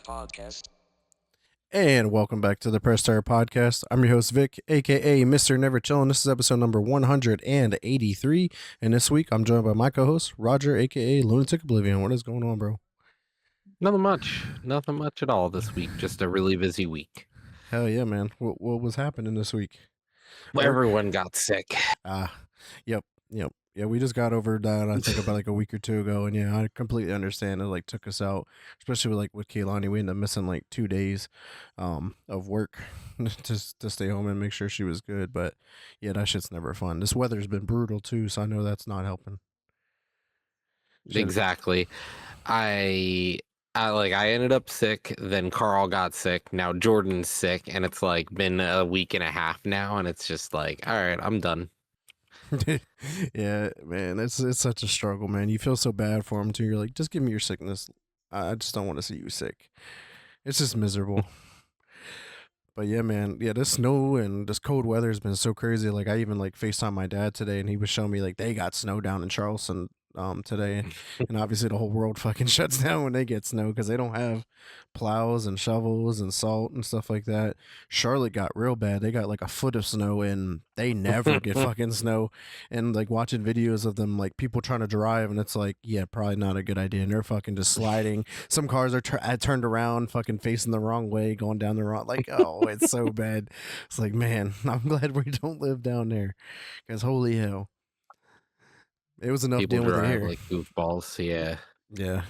Podcast. And welcome back to the Press Start Podcast. I'm your host, Vic, aka Mr. Never Chillin'. This is episode number 183. And this week I'm joined by my co host, Roger, aka Lunatic Oblivion. What is going on, bro? Nothing much. Nothing much at all this week. Just a really busy week. Hell yeah, man. What was happening this week? Everyone got sick. Yep. Yeah, we just got over that, I think, about like a week or two ago. And yeah, I completely understand. It like took us out, especially with Kaylani. We ended up missing like 2 days of work to stay home and make sure she was good. But yeah, that shit's never fun. This weather's been brutal too, so I know that's not helping. Exactly. I ended up sick, then Carl got sick, now Jordan's sick, and it's like been a week and a half now, and it's just like, all right, I'm done. Yeah, man, it's such a struggle, man. You feel so bad for them too. You're like, just give me your sickness. I just don't want to see you sick. It's just miserable. But yeah, man, yeah, this snow and this cold weather has been so crazy. Like I even like FaceTime my dad today, and he was showing me like they got snow down in Charleston today, and obviously the whole world fucking shuts down when they get snow because they don't have plows and shovels and salt and stuff like that. Charlotte got real bad. They got like a foot of snow, and they never get fucking snow. And like watching videos of them, like people trying to drive, and it's like, yeah, probably not a good idea. And they're fucking just sliding. Some cars are turned around, fucking facing the wrong way, going down the wrong. Like, oh, it's so bad. It's like, man, I'm glad we don't live down there, because holy hell. It was enough People dealing with it drive here. like goofballs, yeah. Yeah.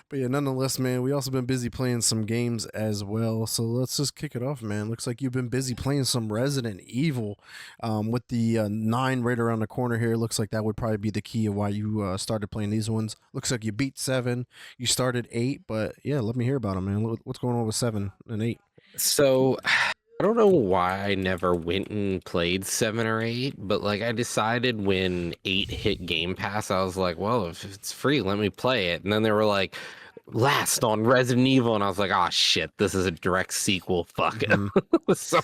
But yeah, nonetheless, man, we also been busy playing some games as well. So let's just kick it off, man. Looks like you've been busy playing some Resident Evil. With the 9 right around the corner here, looks like that would probably be the key of why you started playing these ones. Looks like you beat 7, you started 8, but yeah, let me hear about them, man. What's going on with 7 and 8? So I don't know why I never went and played 7 or 8, but like I decided when 8 hit Game Pass, I was like, well, if it's free, let me play it. And then they were like, last on Resident Evil, and I was like, oh shit, this is a direct sequel. Fuck it. So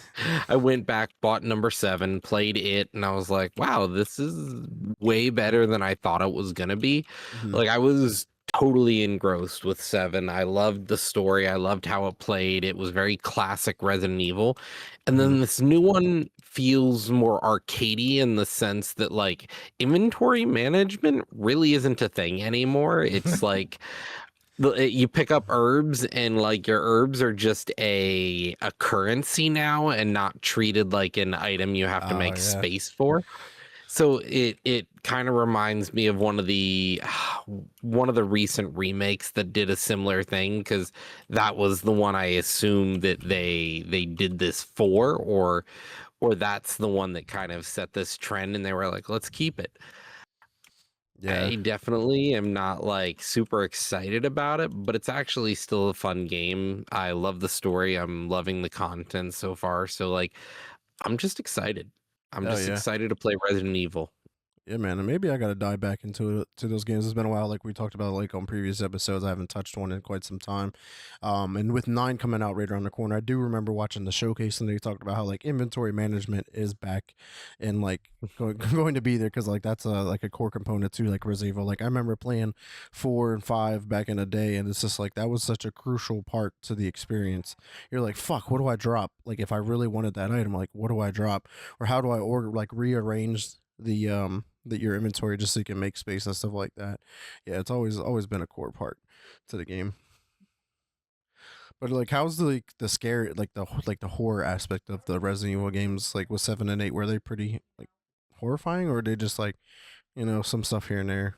I went back, bought number 7, played it, and I was like, wow, this is way better than I thought it was gonna be. Like I was totally engrossed with 7. I loved the story. I loved how it played. It was very classic Resident Evil. And then this new one feels more arcadey in the sense that like inventory management really isn't a thing anymore. It's like you pick up herbs and like your herbs are just a currency now and not treated like an item you have to make space for. So it kind of reminds me of one of the recent remakes that did a similar thing, because that was the one I assumed that they did this for, or that's the one that kind of set this trend and they were like, let's keep it. Yeah. I definitely am not like super excited about it, but it's actually still a fun game. I love the story. I'm loving the content so far. So like, I'm just excited. I'm just excited to play Resident Evil. Yeah, man, and maybe I gotta dive back into those games. It's been a while, like we talked about, like on previous episodes. I haven't touched one in quite some time. And with 9 coming out right around the corner, I do remember watching the showcase, and they talked about how like inventory management is back and like going to be there, because like that's like a core component to like Resident Evil. Like I remember playing 4 and 5 back in the day, and it's just like that was such a crucial part to the experience. You're like, fuck, what do I drop? Like if I really wanted that item, like what do I drop, or how do I order, like rearrange your inventory just so you can make space and stuff like that. Yeah, it's always been a core part to the game. But like, how's the scary, like the horror aspect of the Resident Evil games? Like with 7 and 8, were they pretty like horrifying, or are they just like, some stuff here and there?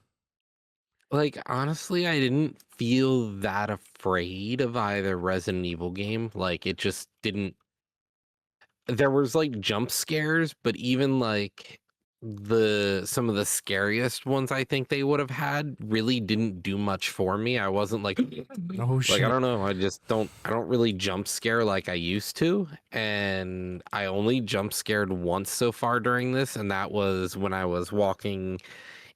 Like honestly, I didn't feel that afraid of either Resident Evil game. Like it just didn't. There was like jump scares, but even like some of the scariest ones I think they would have had really didn't do much for me. I wasn't like Oh shit! I don't know. I don't really jump scare like I used to, and I only jump scared once so far during this, and that was when I was walking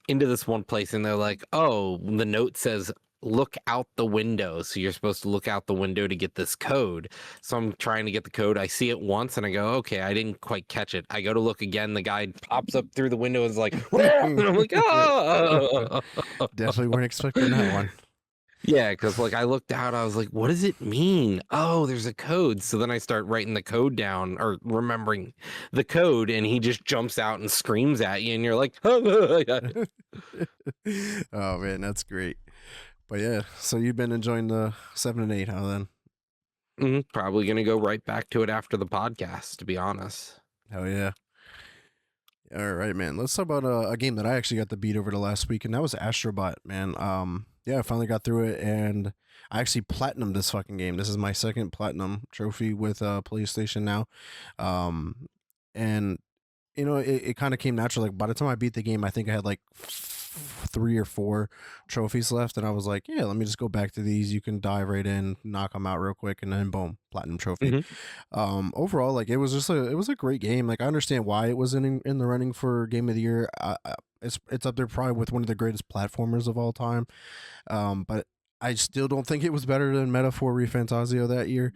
into this one place, and they're like, "Oh, the note says look out the window. So you're supposed to look out the window to get this code." So I'm trying to get the code. I see it once and I go, okay, I didn't quite catch it. I go to look again. The guy pops up through the window and is like, and I'm like, oh. Definitely weren't expecting that one. Yeah, because like I looked out, I was like, what does it mean? Oh, there's a code. So then I start writing the code down or remembering the code, and he just jumps out and screams at you, and you're like, Oh man, that's great. But yeah, so you've been enjoying the 7 and 8, huh? Then Probably gonna go right back to it after the podcast, to be honest. hell yeah. All right, man. Let's talk about a game that I actually got to beat over the last week, and that was Astrobot, man. Yeah, I finally got through it, and I actually platinumed this fucking game. This is my second platinum trophy with PlayStation now, and it kind of came natural. Like by the time I beat the game, I think I had like 3 or 4 trophies left, and I was like, yeah, let me just go back to these. You can dive right in, knock them out real quick, and then boom, platinum trophy. Hmm. Overall, like it was a great game. Like I understand why it was in the running for game of the year. It's up there probably with one of the greatest platformers of all time. But I still don't think it was better than Metaphor Refantasio that year.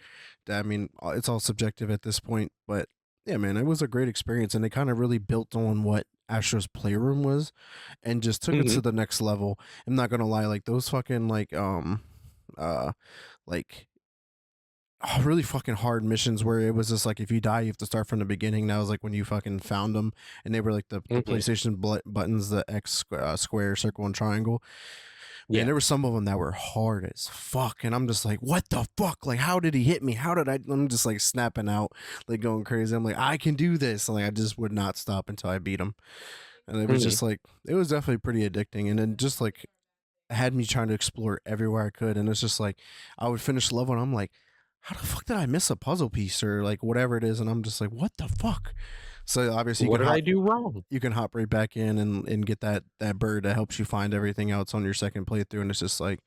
I mean, it's all subjective at this point, but yeah, man, it was a great experience, and they kind of really built on what Astro's Playroom was, and just took it Hmm. to the next level. I'm not gonna lie, like those fucking uh like really fucking hard missions where it was just like if you die you have to start from the beginning. That was like when you fucking found them, and they were like the Hmm. PlayStation buttons, the X, square, circle, and triangle. Man, Yeah. there were some of them that were hard as fuck, and I'm just like, what the fuck? Like, how did he hit me? How did I? I'm just like snapping out, like going crazy. I'm like, I can do this. And, like I just would not stop until I beat him, and it was Hmm. just like it was definitely pretty addicting. And then just like had me trying to explore everywhere I could, and it's just like I would finish the level, and I'm like, how the fuck did I miss a puzzle piece or like whatever it is? And I'm just like, what the fuck? So obviously What did I do wrong? you can hop right back in and get that bird that helps you find everything else on your second playthrough, and it's just like,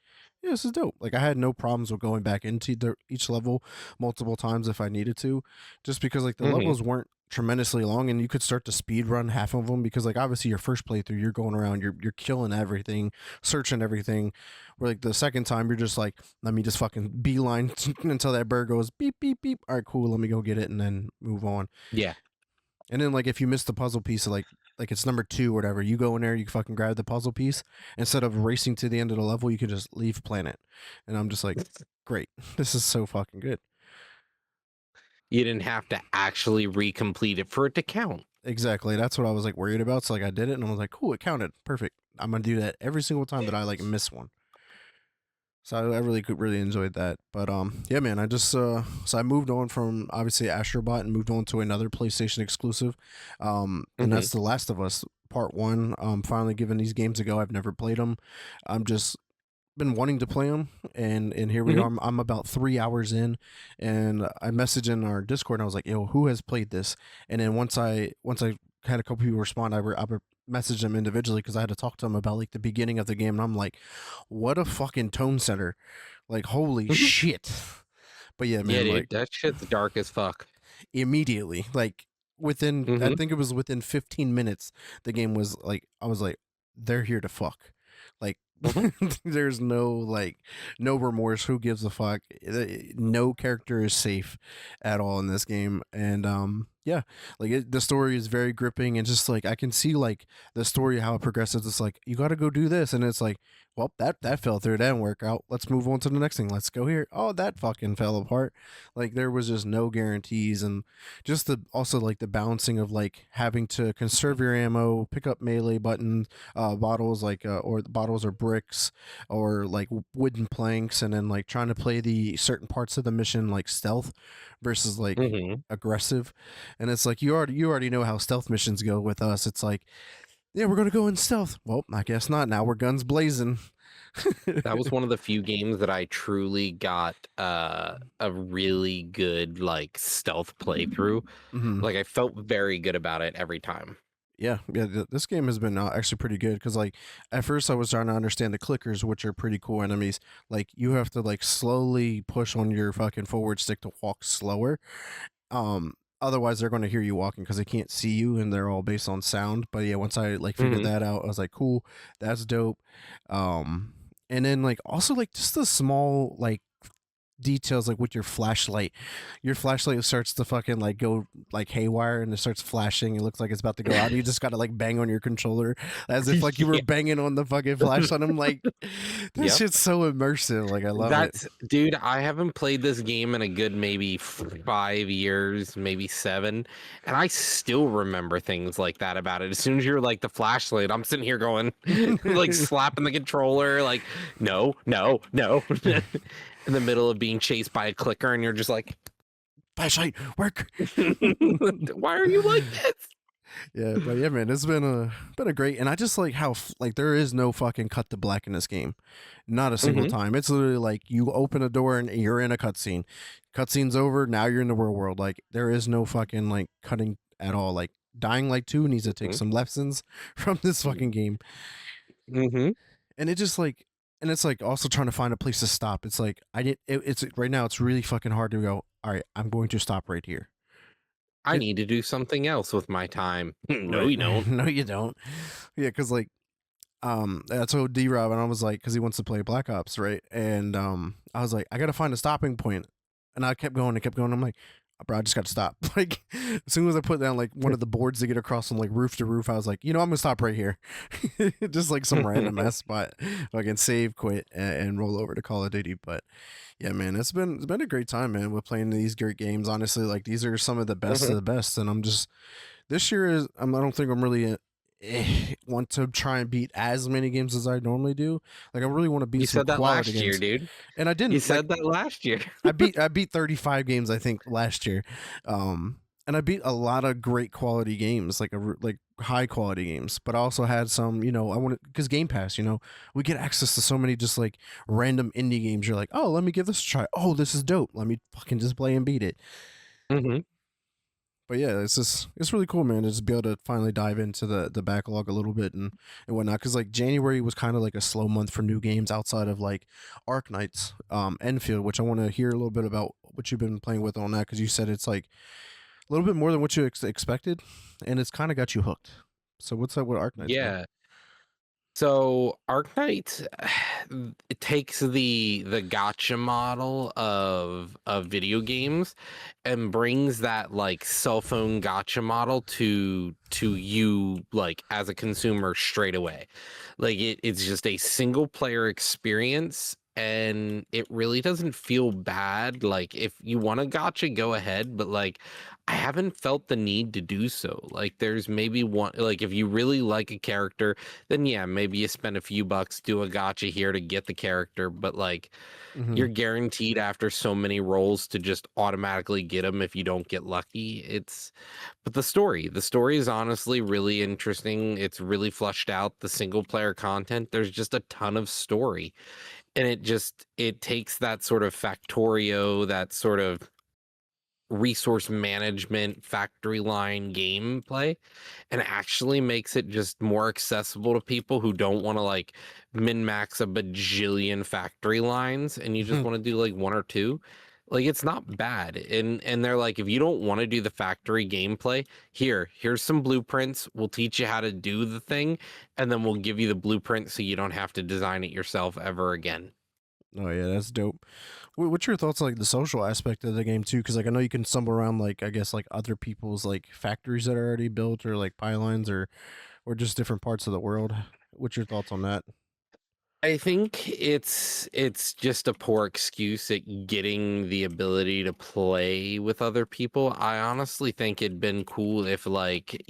yeah, this is dope. Like I had no problems with going back into each level multiple times if I needed to, just because like the Hmm. levels weren't tremendously long, and you could start to speed run half of them because like obviously your first playthrough you're going around, you're killing everything, searching everything, where like the second time you're just like, let me just fucking beeline until that bird goes beep beep beep, all right cool, let me go get it and then move on. Yeah. And then like if you miss the puzzle piece, like it's number 2 or whatever, you go in there, you fucking grab the puzzle piece. Instead of racing to the end of the level, you can just leave planet. And I'm just like, great, this is so fucking good. You didn't have to actually recomplete it for it to count. Exactly, that's what I was like worried about. So like I did it, and I was like, cool, it counted, perfect. I'm gonna do that every single time that I like miss one. So I really could really enjoyed that. But yeah, man, I just so I moved on from obviously Astrobot and moved on to another PlayStation exclusive, and Hmm. that's The Last of Us Part One. Finally giving these games a go. I've never played them. I'm just been wanting to play them, and here we are. Hmm. I'm about 3 hours in, and I messaged in our Discord, and I was like, "Yo, who has played this?" And then once I had a couple people respond, I messaged them individually because I had to talk to them about like the beginning of the game, and I'm like, "What a fucking tone setter! Like, holy Hmm. shit!" But yeah, Yeah, man, dude, like that shit's dark as fuck. immediately, like within, I Hmm. think it was within 15 minutes, the game was like, I was like, they're here to fuck. Like, Hmm. there's no like, no remorse. Who gives a fuck? No character is safe at all in this game, and yeah, like the story is very gripping, and just like I can see like the story how it progresses. It's like you got to go do this, and it's like, well, that fell through, that didn't work out. Let's move on to the next thing. Let's go here. Oh, that fucking fell apart. Like there was just no guarantees, and just the also like the balancing of like having to conserve your ammo, pick up melee button bottles, like or bottles or bricks or like wooden planks, and then like trying to play the certain parts of the mission like stealth versus like Hmm. aggressive. And it's like you already know how stealth missions go with us. It's like, yeah, we're gonna go in stealth. Well, I guess not. Now we're guns blazing. That was one of the few games that I truly got a really good like stealth playthrough. Hmm. Like I felt very good about it every time. Yeah, yeah. This game has been actually pretty good because, like, at first I was trying to understand the clickers, which are pretty cool enemies. Like, you have to like slowly push on your fucking forward stick to walk slower. Um, Otherwise they're going to hear you walking because they can't see you, and they're all based on sound. But yeah, once I like figured Hmm. that out, I was like, cool, that's dope. Um, and then like also like just the small like details like with your flashlight. Your flashlight starts to fucking like go like haywire and it starts flashing. It looks like it's about to go out. And you just gotta like bang on your controller as if like you were Yeah. banging on the fucking flashlight. I'm like, this Yep. shit's so immersive. Like I love it. That's dude, I haven't played this game in a good maybe 5 years, maybe 7, and I still remember things like that about it. As soon as you're like the flashlight, I'm sitting here going like slapping the controller, like no, no, no, in the middle of being chased by a clicker, and you're just like, Flashlight, work. why are you like this? Yeah, but yeah, man, it's been a great, and I just like how like there is no fucking cut to black in this game, not a single Mhm. time. It's literally like you open a door and you're in a cutscene. Cutscene's over, now you're in the real world. Like there is no fucking like cutting at all. Like Dying Light 2 needs to take Mhm. some lessons from this fucking game, Mhm. and it just like. And it's like also trying to find a place to stop. It's like it's right now. It's really fucking hard to go. All right, I'm going to stop right here. I need to do something else with my time. No, Right? you don't. No, you don't. Yeah, because like I told D-Rob and I was like, because he wants to play Black Ops, right? And I was like, I gotta find a stopping point, and I kept going and kept going. I'm like, bro, I just gotta stop. Like as soon as I put down like one of the boards to get across from like roof to roof, I was like, I'm gonna stop right here, just like some random ass spot. I can save, quit, and roll over to Call of Duty. But yeah, man, it's been a great time, man, with playing these great games. Honestly, like these are some of the best of Mhm. the best, and I'm just this year is I don't think I'm really want to try and beat as many games as I normally do. Like I really want to You beat some said that quality last year, games, dude. and I You didn't. Like said that last year. I beat 35 games I think last year, and I beat a lot of great quality games, like like high quality games. But I also had some, I want because Game Pass, we get access to so many just like random indie games. You're like, oh, let me give this a try. Oh, this is dope. Let me fucking just play and beat it. Mhm. But yeah, it's really cool, man, to just be able to finally dive into the backlog a little bit and whatnot. Because like January was kind of like a slow month for new games outside of like Arc Knights, Enfield, which I want to hear a little bit about what you've been playing with on that because you said it's like a little bit more than what you expected, and it's kind of got you hooked. So what's up with Arc Knights, man? Yeah. So Arknight, it takes the gotcha model of video games and brings that like cell phone gotcha model to you like as a consumer straight away. Like it's just a single player experience and it really doesn't feel bad. Like if you want to gotcha, go ahead, but like I haven't felt the need to do so. Like there's maybe one like if you really like a character then yeah, maybe you spend a few bucks, do a gotcha here to get the character, but like Mm-hmm. you're guaranteed after so many rolls to just automatically get them if you don't get lucky. But the story is honestly really interesting. It's really fleshed out. The single player content, there's just a ton of story. And it takes that sort of Factorio, that sort of resource management factory line gameplay and actually makes it just more accessible to people who don't want to like min max a bajillion factory lines and you just want to do like one or two. Like it's not bad. And they're like, if you don't want to do the factory gameplay, here's some blueprints. We'll teach you how to do the thing, and then we'll give you the blueprint so you don't have to design it yourself ever again. Oh yeah, that's dope. What's your thoughts on, like the social aspect of the game too? Because like I know you can stumble around like I guess like other people's like factories that are already built or like pylons or just different parts of the world. What's your thoughts on that? I think it's just a poor excuse at getting the ability to play with other people. I honestly think it'd been cool if like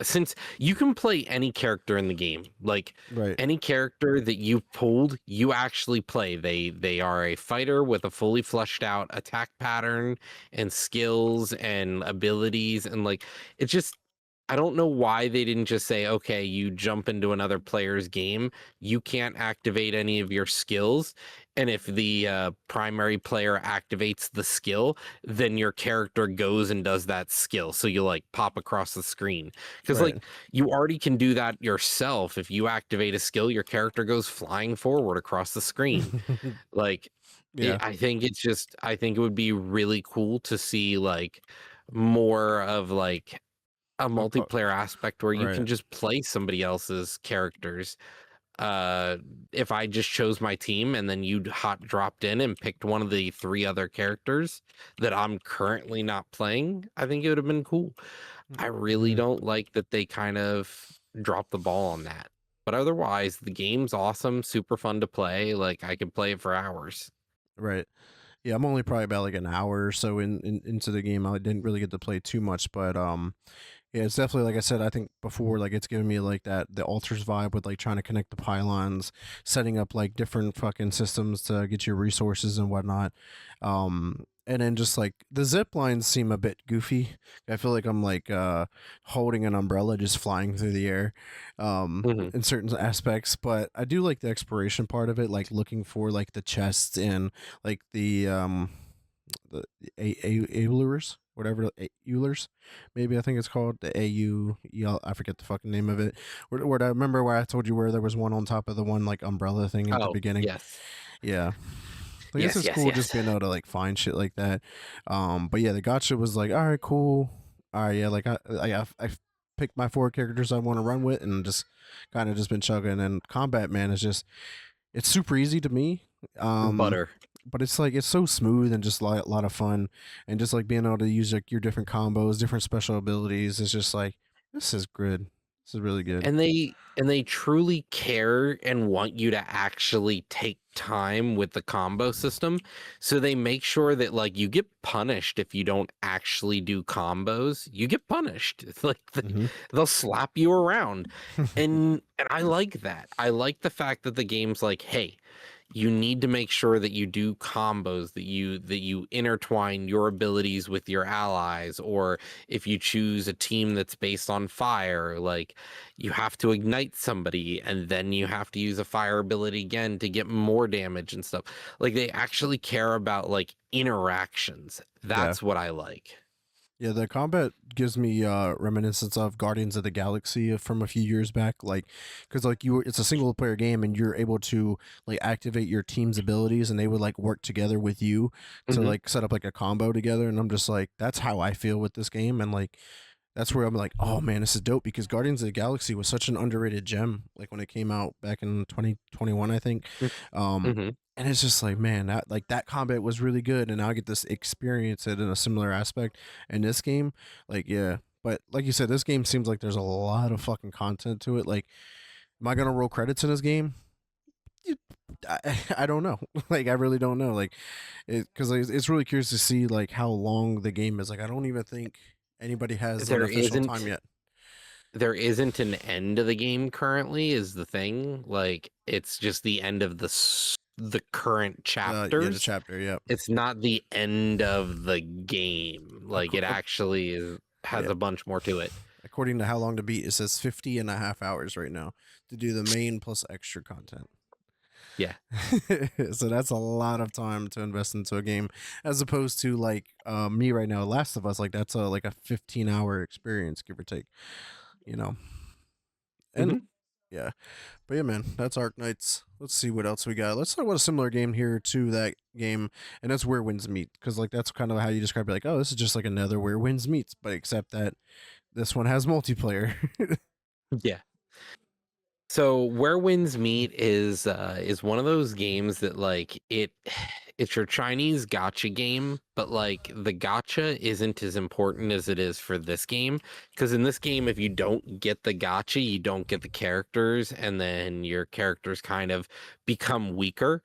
since you can play any character in the game, like Right. any character that you pulled, you actually play. They are a fighter with a fully fleshed out attack pattern and skills and abilities and like it's just I don't know why they didn't just say, okay, you jump into another player's game you can't activate any of your skills. And if the primary player activates the skill, then your character goes and does that skill. So you like pop across the screen. Because Right. like you already can do that yourself. If you activate a skill, your character goes flying forward across the screen. Like Yeah. I think it would be really cool to see like more of like a Uh, uh, multiplayer aspect where you right. can just play somebody else's characters uh if I just chose my team and then you'd hot dropped in and picked one of the three other characters that I'm currently not playing, I think it would have been cool. I really Mm, don't like that they kind of dropped the ball on that. But otherwise, the game's awesome, super fun to play. Like I could play it for hours. right. Yeah, I'm only probably about like an hour or so into the game. I didn't really get to play too much, but yeah, it's definitely like I said. I think before, like it's giving me like that the altars vibe with like trying to connect the pylons, setting up like different fucking systems to get your resources and whatnot. And then just like the zip lines seem a bit goofy. I feel like I'm like holding an umbrella just flying through the air, Hmm. in certain aspects. But I do like the exploration part of it, like looking for like the chests and like the Eulers, whatever Eulers, maybe I think it's called the AU. I forget the fucking name of it. Where I remember where I told you where there was one on top of the one like umbrella thing at the Oh, beginning. yes. Yeah, I guess Yes, it's yes, cool just yes. being able to like find shit like that. But yeah, the gotcha was like, all right, cool. All right, yeah, like I picked my four characters I want to run with and just kind of just been chugging. And combat, man, is just it's super easy to me. Um, Butter. but it's like it's so smooth and just like a lot of fun, and just like being able to use like your different combos, different special abilities. It's just like this is good. This is really good. And they truly care and want you to actually take time with the combo system. So they make sure that like you get punished if you don't actually do combos. You get punished. It's like Hmm. they'll slap you around. And I like that. I like the fact that the game's like, hey, you need to make sure that you do combos, that you intertwine your abilities with your allies, or if you choose a team that's based on fire, like you have to ignite somebody and then you have to use a fire ability again to get more damage and stuff. Like they actually care about like interactions. Yeah. That's what I like. Yeah, the combat gives me reminiscence of Guardians of the Galaxy from a few years back, like because like it's a single player game and you're able to like activate your team's abilities and they would like work together with you to Hmm. like set up like a combo together. And I'm just like, that's how I feel with this game. And like that's where I'm like, oh man, this is dope because Guardians of the Galaxy was such an underrated gem. Like when it came out back in 2021, I think. Um, Hmm. and it's just like, man, that combat was really good, and I get this experience it in a similar aspect in this game. Like, yeah, but like you said, this game seems like there's a lot of fucking content to it. Like, am I gonna roll credits in this game? You- I don't know. Like, I really don't know. Like, because it's really curious to see like how long the game is. Like, I don't even think anybody has an There official time isn't yet. there isn't an end of the game currently is the thing. Like it's just the end of the current Yeah, the chapters. chapter. Yeah. It's not the end of the game. Like it Ac- actually has Yeah. a bunch more to it. According to how long to beat, it says 50 and a half hours right now to do the main plus extra content. Yeah. So that's a lot of time to invest into a game as opposed to like me right now, Last of Us, like that's a like a 15-hour experience, give or take, you know. And Hmm. yeah. But yeah, man, that's Arc Knights. Let's see what else we got. Let's talk about a similar game here to that game, and that's Where Winds Meet, because like that's kind of how you describe it. Like, oh, this is just like another Where Winds Meets, but except that this one has multiplayer. Yeah. So Where Winds Meet is one of those games that like it's your Chinese gotcha game, but like the gotcha isn't as important as it is for this game. Because in this game, if you don't get the gotcha, you don't get the characters, and then your characters kind of become weaker.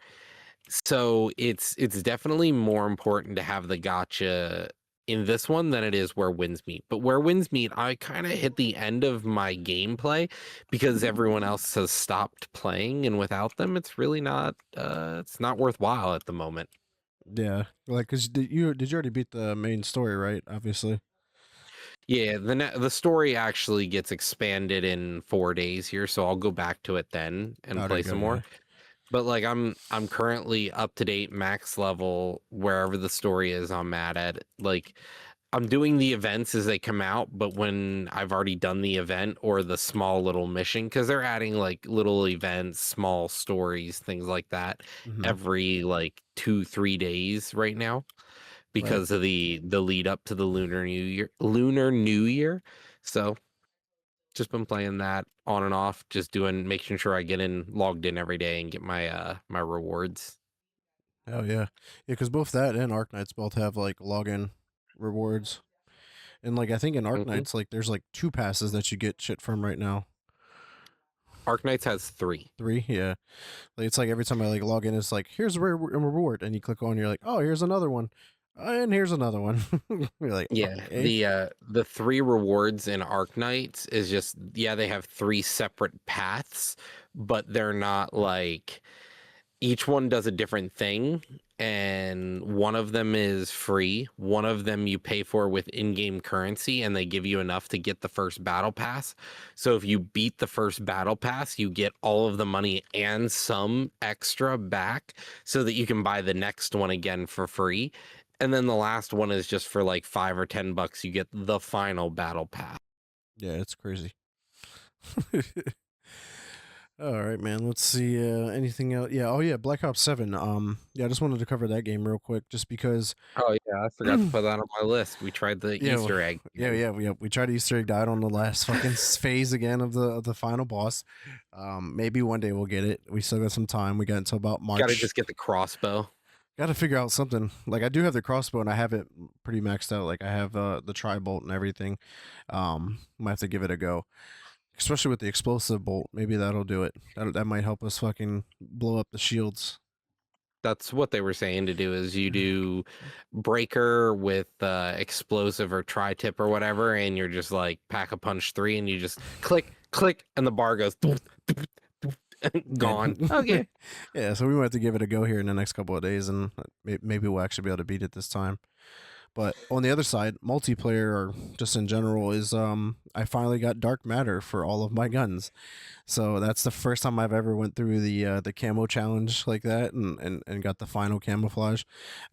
So it's definitely more important to have the gotcha in this one than it is Where Winds Meet. But Where Winds Meet, I kind of hit the end of my gameplay because everyone else has stopped playing, and without them, it's not worthwhile at the moment. Yeah, like cause did you already beat the main story, right? Obviously. Yeah, the story actually gets expanded in 4 days here, so I'll go back to it then and Oh, there play you go. some more. Yeah. But like I'm currently up to date max level wherever the story is I'm at. Like I'm doing the events as they come out, but when I've already done the event or the small little mission, because they're adding like little events, small stories, things like that Hmm. every like 2-3 days right now Right. because of the lead up to the Lunar New Year. So just been playing that on and off, just making sure I get logged in every day and get my rewards. Oh yeah, because both that and Arknights both have like login rewards, and like I think in Hmm. Arknights like there's like 2 passes that you get shit from right now. Arknights has 3. 3, yeah. Like it's like every time I like log in, it's like here's a reward, and you click on, you're like, oh, here's another one, and here's another one. You're like, Yeah, okay, the 3 rewards in Arknights is just, yeah, they have 3 separate paths, but they're not like, each one does a different thing, and one of them is free, one of them you pay for with in-game currency, and they give you enough to get the first battle pass. So if you beat the first battle pass, you get all of the money and some extra back so that you can buy the next one again for free. And then the last one is just for like $5 or $10, you get the final battle pass. yeah, it's crazy. All right, man. Let's see. Anything else? Yeah. Oh, yeah. Black Ops 7. Yeah. I just wanted to cover that game real quick, just because. Oh yeah, I forgot to put that on my list. We tried the Yeah, Easter egg again. yeah. We tried Easter egg died on the last fucking phase again of the final boss. Maybe one day we'll get it. We still got some time. We got until about Got to March. just get the crossbow. Got to figure out something. Like I do have the crossbow and I have it pretty maxed out. Like I have the tri bolt and everything. Might have to give it a go, especially with the explosive bolt. Maybe that'll do it. That might help us fucking blow up the shields. That's what they were saying to do, is you do breaker with explosive or tri-tip or whatever, and you're just like pack a punch 3 and you just click click and the bar goes gone. Okay. Yeah, so we might have to give it a go here in the next couple of days, and maybe we'll actually be able to beat it this time. But on the other side, multiplayer or just in general is I finally got dark matter for all of my guns. So that's the first time I've ever went through the camo challenge like that, and got the final camouflage.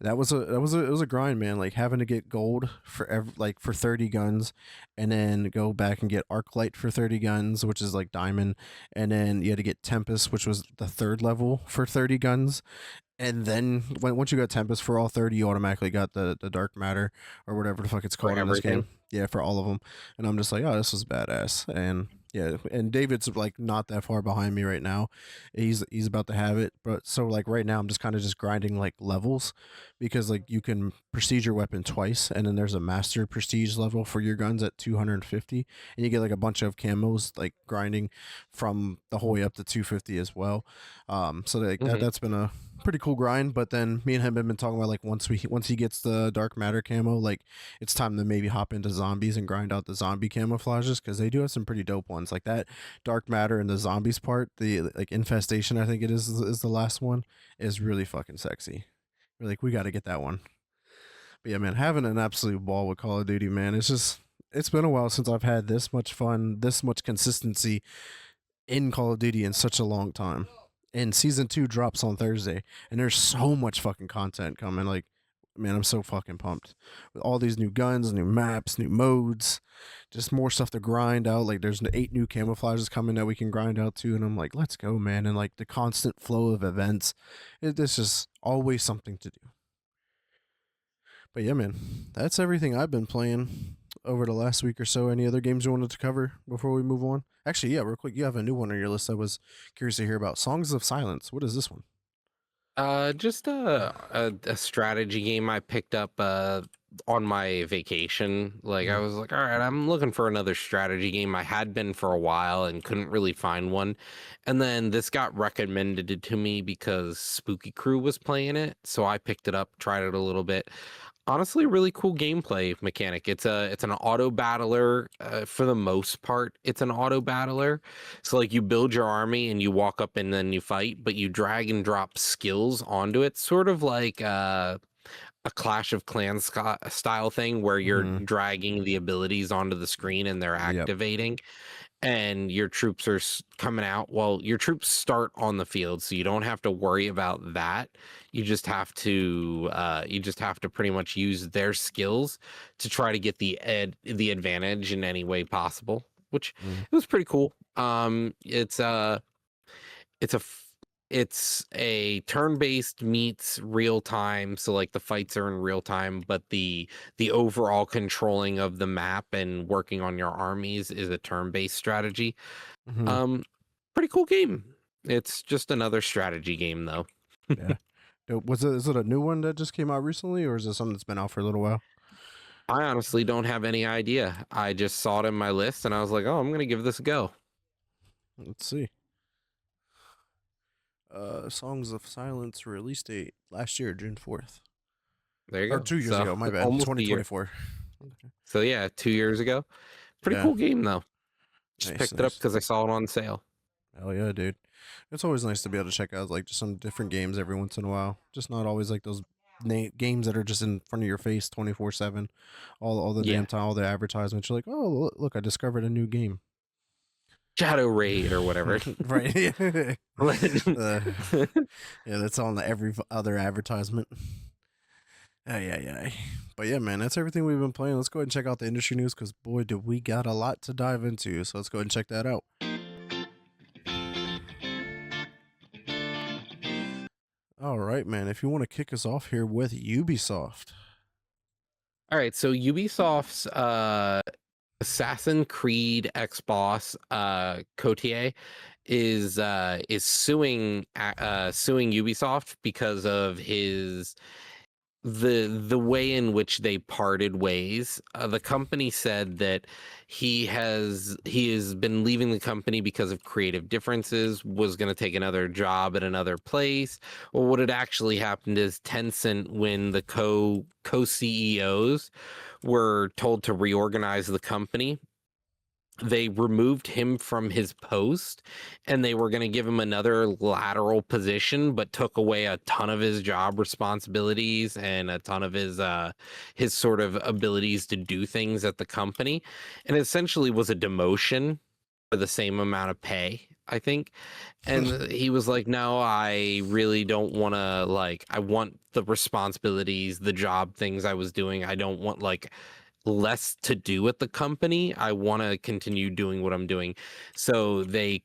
It was a grind, man. Like having to get gold for like for 30 guns, and then go back and get arc light for 30 guns, which is like diamond, and then you had to get tempest, which was the third level for 30 guns, and then once you got Tempest for all 30, you automatically got the Dark Matter or whatever the fuck it's For called in this everything. game. Yeah, for all of them. And I'm just like, oh, this was badass. And yeah, and David's like not that far behind me right now. He's about to have it, but so like right now I'm just kind of just grinding like levels, because like you can prestige your weapon twice, and then there's a master prestige level for your guns at 250, and you get like a bunch of camos like grinding from the whole way up to 250 as well. So like Hmm. that's been a pretty cool grind. But then me and him have been talking about like once he gets the dark matter camo, like it's time to maybe hop into zombies and grind out the zombie camouflages, because they do have some pretty dope ones. Like that dark matter and the zombies part, the like infestation, I think it is the last one, is really fucking sexy. We're like, we got to get that one. But yeah, man, having an absolute ball with Call of Duty, man. It's been a while since I've had this much fun, this much consistency in Call of Duty in such a long time. And season 2 drops on Thursday, and there's so much fucking content coming. Like, man, I'm so fucking pumped with all these new guns, new maps, new modes, just more stuff to grind out. Like, there's 8 new camouflages coming that we can grind out too, and I'm like, let's go, man! And like the constant flow of events, there's just always something to do. But yeah, man, that's everything I've been playing over the last week or so. Any other games you wanted to cover before we move on? Actually, yeah, real quick, you have a new one on your list I was curious to hear about. Songs of Silence. What is this one? Just a strategy game I picked up on my vacation. Like I Mm-hmm. was like, all right, I'm looking for another strategy game. I had been for a while and couldn't really find one. And then this got recommended to me because Spooky Crew was playing it. So I picked it up, tried it a little bit. Honestly, really cool gameplay mechanic. It's an auto battler for the most part. It's an auto battler. So like you build your army and you walk up and then you fight, but you drag and drop skills onto it, sort of like a Clash of Clans style thing where you're Mm-hmm. dragging the abilities onto the screen and they're Yep. activating, and your troops are coming out. Well, your troops start on the field, so you don't have to worry about that. You just have to pretty much use their skills to try to get the advantage in any way possible, which Mm-hmm. it was pretty cool. It's a it's a turn-based meets real time, so like the fights are in real time, but the overall controlling of the map and working on your armies is a turn-based strategy. Hmm. Um, Pretty cool game. It's just another strategy game though. Yeah. Is it a new one that just came out recently, or is it something that's been out for a little while? I honestly don't have any idea. I just saw it in my list and I was like, "Oh, I'm gonna give this a go." Let's see. Songs of Silence release date last year, June 4th. There you Or go. 2 years So ago, my bad. almost a year. 2024. So yeah, 2 years ago. Pretty Yeah. cool game though. Just Nice, picked it up nice. because I saw it on sale. Hell yeah, dude. It's always nice to be able to check out like just some different games every once in a while. Just not always like those games that are just in front of your face 24/7. All the Yeah, damn time, all the advertisements. You're like, oh look, I discovered a new game. Shadow Raid or whatever. Right. uh, yeah, that's on every other advertisement. Yeah, yeah. But yeah, man, that's everything we've been playing. Let's go ahead and check out the industry news because boy, do we got a lot to dive into. So let's go ahead and check that out. All right, man. If you want to kick us off here with Ubisoft. All right, so Ubisoft's Assassin's Creed ex-boss Cotier is suing Ubisoft because of the way in which they parted ways. The company said that he has been leaving the company because of creative differences, was going to take another job at another place. Well, what had actually happened is Tencent, when the co-CEOs were told to reorganize the company, they removed him from his post and they were going to give him another lateral position, but took away a ton of his job responsibilities and a ton of his sort of abilities to do things at the company, and essentially was a demotion for the same amount of pay, I think. And he was like, no, I really don't want to, like, I want the responsibilities, the job things I was doing. I don't want like less to do with the company. I want to continue doing what I'm doing. So they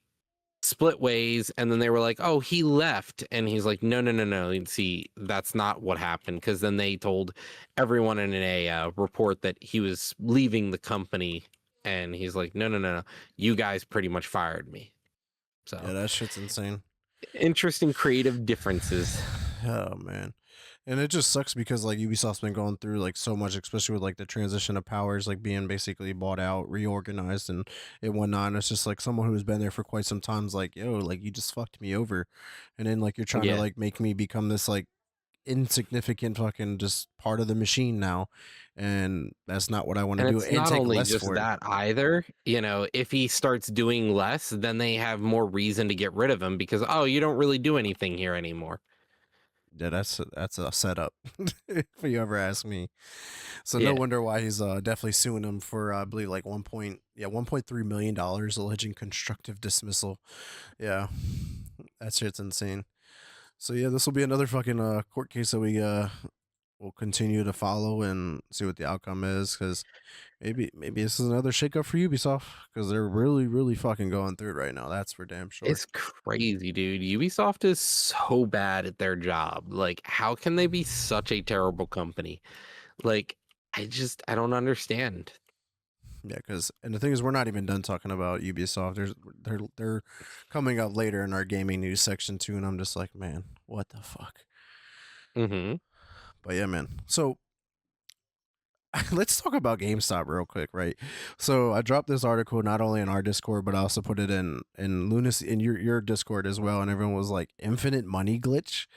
split ways, and then they were like, oh, he left. And he's like, no, no, no, no. And see, that's not what happened. Because then they told everyone in a report that he was leaving the company. And he's like, no, no, no, no. You guys pretty much fired me. Yeah, So that shit's insane. interesting creative differences. Oh man. And it just sucks because like Ubisoft's been going through like so much, especially with like the transition of powers, like being basically bought out, reorganized, and whatnot. And it's just like someone who's been there for quite some time's like, yo, like you just fucked me over, and then like you're trying to Yeah. like make me become this like insignificant fucking just part of the machine now, and that's not what I want to And do, it's and not take only less just for it. that either. You know, if he starts doing less, then they have more reason to get rid of him because, oh, you don't really do anything here anymore. Yeah, that's a setup, if you ever ask me. So no Yeah, wonder why he's definitely suing him for I believe like 1.3 million dollars alleging constructive dismissal. Yeah, that shit's insane. So yeah, this will be another fucking court case that we will continue to follow and see what the outcome is, because maybe this is another shakeup for Ubisoft because they're really fucking going through it right now. That's for damn sure. it's crazy, dude. Ubisoft is so bad at their job. Like, how can they be such a terrible company? Like, I don't understand. Yeah, because and the thing is, we're not even done talking about Ubisoft. They're coming up later in our gaming news section too, and I'm just like, man, what the fuck? Hmm. But yeah, man. So let's talk about GameStop real quick, right? So I dropped this article not only in our Discord, but I also put it in Lunacy in your Discord as well, and everyone was like, "Infinite money glitch."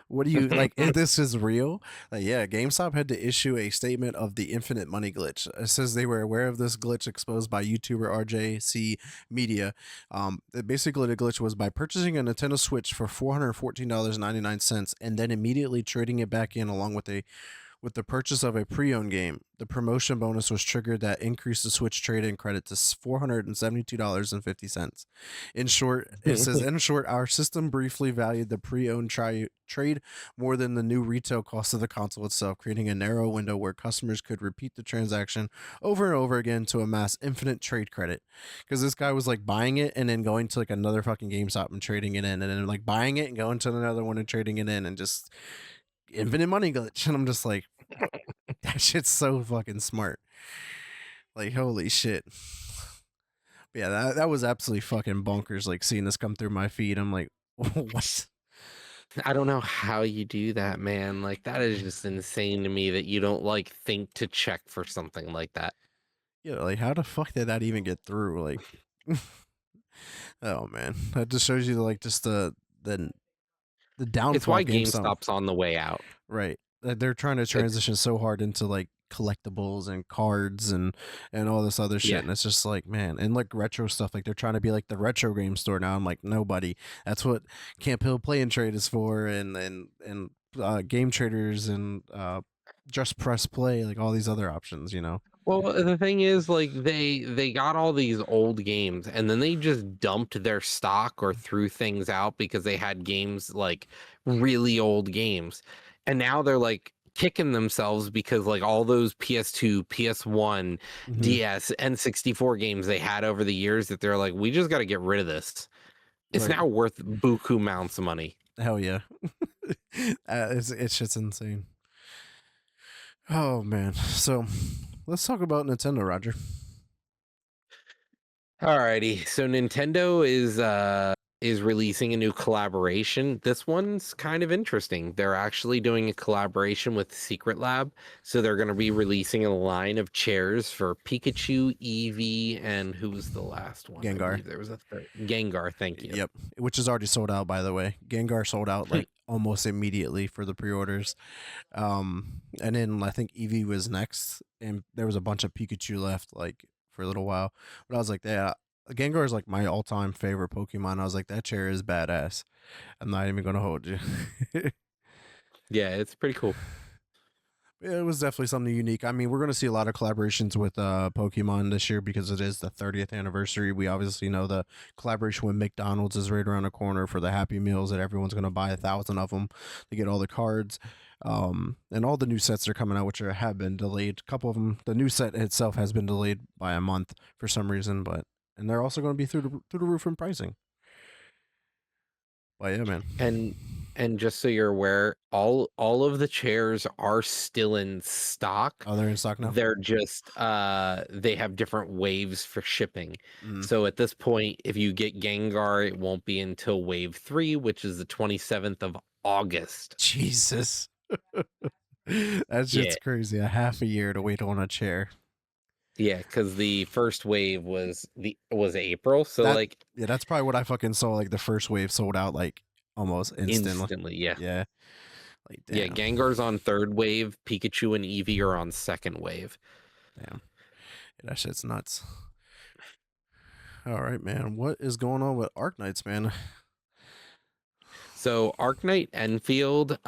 What do you like? If this is real, like, yeah, GameStop had to issue a statement of the infinite money glitch. It says they were aware of this glitch exposed by YouTuber RJC Media. Basically, the glitch was by purchasing a Nintendo Switch for $414.99 and then immediately trading it back in along with With the purchase of a pre-owned game, the promotion bonus was triggered that increased the Switch trade-in credit to $472.50. In short, it says, in short, our system briefly valued the pre-owned trade more than the new retail cost of the console itself, creating a narrow window where customers could repeat the transaction over and over again to amass infinite trade credit. Because this guy was like buying it and then going to like another fucking GameStop and trading it in, and then like buying it and going to another one and trading it in, and just infinite money glitch. And I'm just like, that shit's so fucking smart. Like, holy shit. But yeah, that was absolutely fucking bonkers. Like, seeing this come through my feed, I'm like, what? I don't know how you do that, man. Like, that is just insane to me that you don't like think to check for something like that. Yeah, like, how the fuck did that even get through? Like, oh man, that just shows you like just the It's downfall why of GameStop. GameStop's on the way out. Right. They're trying to It's transition so hard into like collectibles and cards and all this other shit. yeah. And it's just like, man, and like retro stuff. Like they're trying to be like the retro game store now. I'm like, nobody. That's what Camp Hill Play and Trade is for, and game traders and Just Press Play, like all these other options. You know. Well, the thing is, like they got all these old games, and then they just dumped their stock or threw things out because they had games like really old games, and now they're like kicking themselves because like all those PS2, PS1, Mm-hmm. DS, N64 games they had over the years that they're like, we just got to get rid of this. It's Right. now worth buku amounts of money. Hell yeah. It's just insane. Oh man. So let's talk about Nintendo, Roger. Alrighty, so Nintendo is releasing a new collaboration. This one's kind of interesting. They're actually doing a collaboration with Secret Lab, so they're going to be releasing a line of chairs for Pikachu, Eevee, and who was the last one? I Gengar. believe there was a third. Gengar, thank you. Yep, which is already sold out, by the way. Gengar sold out like almost immediately for the pre-orders. And then I think Eevee was next, and there was a bunch of Pikachu left, like for a little while. But I was like, yeah, Gengar is like my all-time favorite Pokemon. I was like, that chair is badass. I'm not even gonna hold you. Yeah, it's pretty cool. It was definitely something unique. I mean, we're going to see a lot of collaborations with Pokemon this year because it is the 30th anniversary. We obviously know the collaboration with McDonald's is right around the corner for the Happy Meals that everyone's going to buy 1,000 of them to get all the cards. And all the new sets are coming out, which have been delayed. A couple of them, the new set itself has been delayed by a month for some reason, but and they're also going to be through the roof in pricing. But yeah, man. And just so you're aware, all of the chairs are still in stock. Oh, they're in stock now. They're just they have different waves for shipping. Mm. So at this point, if you get Gengar, it won't be until wave 3, which is the 27th of August. Jesus. That Yeah. shit's crazy. A half a year to wait on a chair. Yeah, because the first wave was April. So That like yeah, that's probably what I fucking saw. Like the first wave sold out like almost instantly. instantly, yeah. Yeah, like Yeah, damn, Gengar's on 3rd wave, Pikachu and Eevee are on 2nd wave. damn. Yeah, that shit's nuts. All right, man. What is going on with Arknights, man? So Arknight Enfield,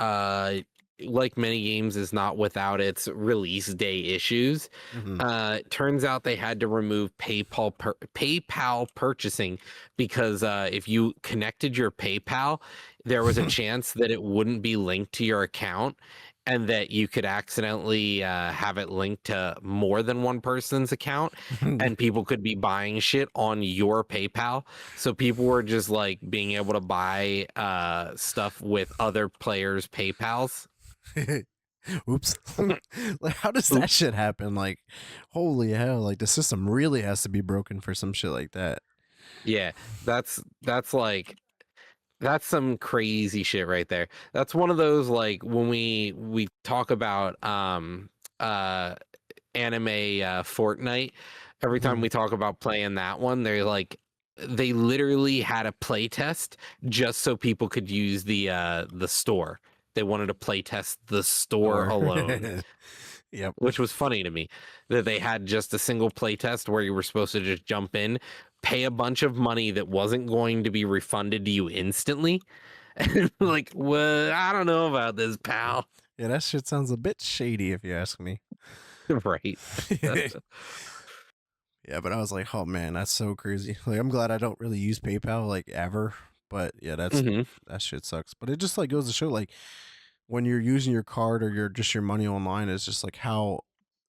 like many games, is not without its release day issues. Mhm. Turns out they had to remove PayPal purchasing because if you connected your PayPal, there was a chance that it wouldn't be linked to your account and that you could accidentally have it linked to more than one person's account and people could be buying shit on your PayPal. So people were just like being able to buy stuff with other players' PayPals. Oops. Like, how does that shit happen? Like, holy hell! Like, the system really has to be broken for some shit like that. Yeah, that's like that's some crazy shit right there. That's one of those like when we talk about anime Fortnite, every time Mhm. we talk about playing that one, they literally had a play test just so people could use the store. They wanted to play test the store Or, alone, yep. which was funny to me that they had just a single play test where you were supposed to just jump in, pay a bunch of money that wasn't going to be refunded to you instantly. And like, well, I don't know about this, pal. Yeah, that shit sounds a bit shady if you ask me. Right. Yeah, but I was like, oh man, that's so crazy. Like, I'm glad I don't really use PayPal like ever. But yeah, Hmm. that shit sucks. But it just like goes to show like when you're using your card or your money online, it's just like how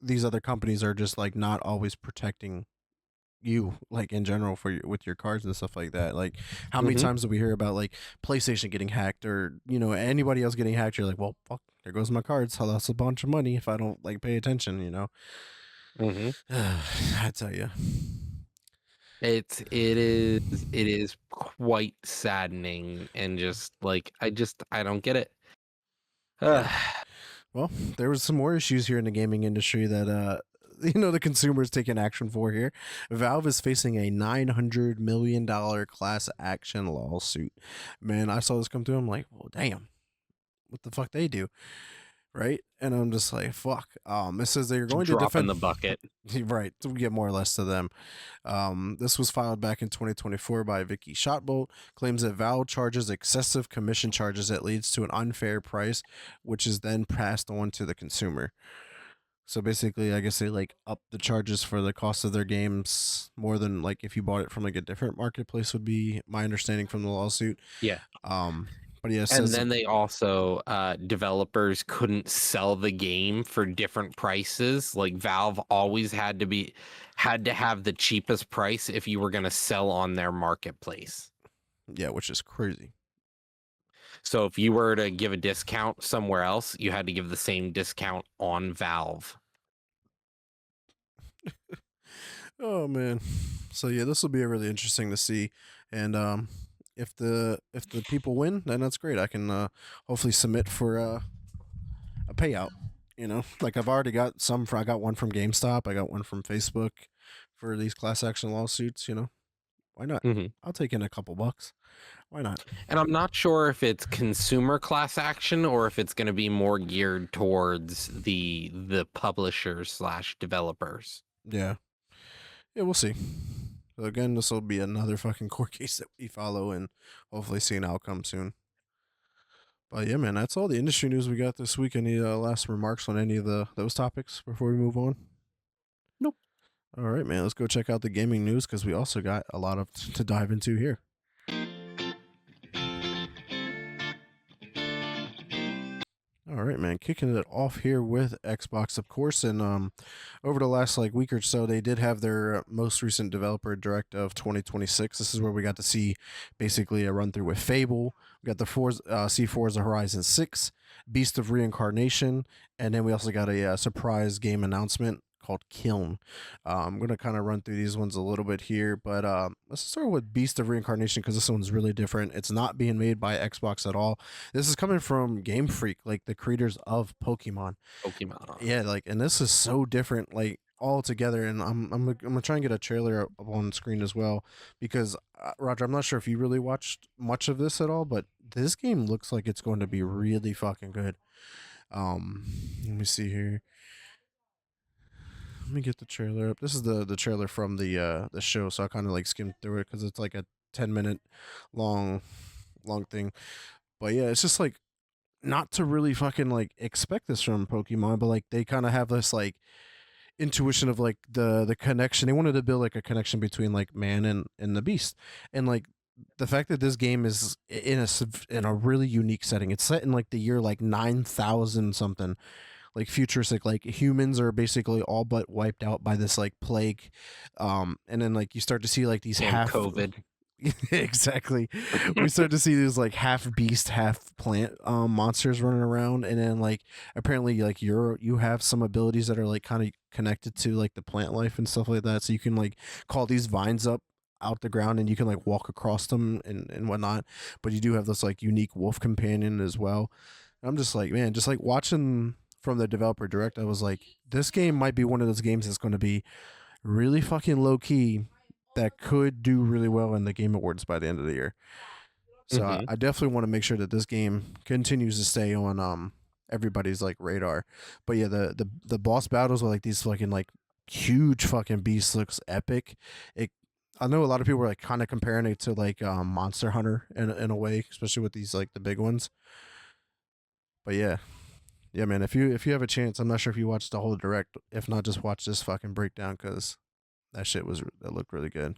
these other companies are just like not always protecting you like in general for your with your cards and stuff like that. Like how many Hmm. times do we hear about like PlayStation getting hacked or anybody else getting hacked? You're like, well, fuck, there goes my cards. I lost a bunch of money if I don't like pay attention. Hmm. I tell you. It is quite saddening, and just like I don't get it. Yeah. Ugh. Well, there was some more issues here in the gaming industry that the consumers taking action for here. Valve is facing a $900 million class action lawsuit. Man, I saw this come through. I'm like, well, damn, what the fuck they do, right? And I'm just like, fuck. It says they're going to Drop in defend. the bucket. Right, to get more or less to them. This was filed back in 2024 by Vicky Shotbolt. Claims that Valve charges excessive commission charges that leads to an unfair price, which is then passed on to the consumer. So basically, I guess they like up the charges for the cost of their games more than like if you bought it from like a different marketplace would be my understanding from the lawsuit. Yeah. Um, but yeah, it And says then they also developers couldn't sell the game for different prices. Like Valve always had to have the cheapest price if you were going to sell on their marketplace. yeah, which is crazy. So if you were to give a discount somewhere else, you had to give the same discount on Valve. Oh man. So yeah, this will be really interesting to see. And if the people win, then that's great. I can hopefully submit for a payout. Like I've already got I got one from GameStop, I got one from Facebook for these class action lawsuits. Why not? Hmm. I'll take in a couple bucks. Why not? And I'm not sure if it's consumer class action or if it's going to be more geared towards the publishers slash developers. Yeah. Yeah, we'll see. So again, this will be another fucking court case that we follow and hopefully see an outcome soon. But yeah, man, that's all the industry news we got this week. Any last remarks on any of those topics before we move on? Nope. All right, man. Let's go check out the gaming news because we also got a lot of to dive into here. All right, man. Kicking it off here with Xbox, of course, and over the last like week or so, they did have their most recent developer direct of 2026. This is where we got to see basically a run through with Fable. We got the C4's Horizon 6, Beast of Reincarnation, and then we also got a surprise game announcement called Kiln. I'm gonna kind of run through these ones a little bit here, but let's start with Beast of Reincarnation because this one's really different. It's not being made by Xbox at all. This is coming from Game Freak, like the creators of Pokemon. Pokemon. Yeah, like, and this is so different, like all together. And I'm gonna try and get a trailer up on screen as well because Roger, I'm not sure if you really watched much of this at all, but this game looks like it's going to be really fucking good. Let me see here. Let me get the trailer up. This is the trailer from the show, so I kind of like skimmed through it because it's like a 10-minute long thing. But yeah, it's just like not to really fucking like expect this from Pokemon, but like they kind of have this like intuition of like the connection. They wanted to build like a connection between like man and the beast, and like the fact that this game is in a really unique setting. It's set in like the year like 9,000 something, like futuristic. Like humans are basically all but wiped out by this like plague, and then like you start to see like these And half COVID. exactly. We start to see these like half beast, half plant monsters running around, and then like apparently like you have some abilities that are like kind of connected to like the plant life and stuff like that. So you can like call these vines up out the ground and you can like walk across them and whatnot. But you do have this like unique wolf companion as well. And I'm just like, man, just like watching from the developer direct, I was like, this game might be one of those games that's going to be really fucking low key that could do really well in the Game Awards by the end of the year. So Hmm. I definitely want to make sure that this game continues to stay on everybody's like radar. But yeah, the boss battles with like these fucking like huge fucking beasts looks epic. It I know a lot of people are like kind of comparing it to like Monster Hunter in a way, especially with these like the big ones. But yeah, Yeah, man. If you have a chance, I'm not sure if you watched the whole direct. If not, just watch this fucking breakdown because that looked really good.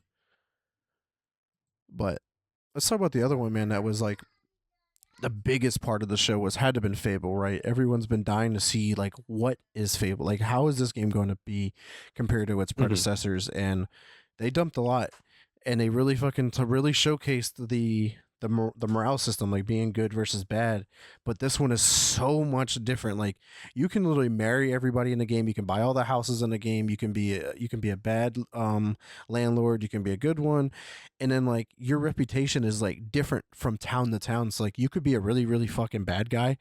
But let's talk about the other one, man. That was like the biggest part of the show was had to have been Fable, right? Everyone's been dying to see like what is Fable, like how is this game going to be compared to its Hmm. predecessors, and they dumped a lot, and they really fucking to really showcased the morale system, like being good versus bad. But this one is so much different. Like you can literally marry everybody in the game. You can buy all the houses in the game. You can be a bad landlord. You can be a good one, and then like your reputation is like different from town to town. So like you could be a really really fucking bad guy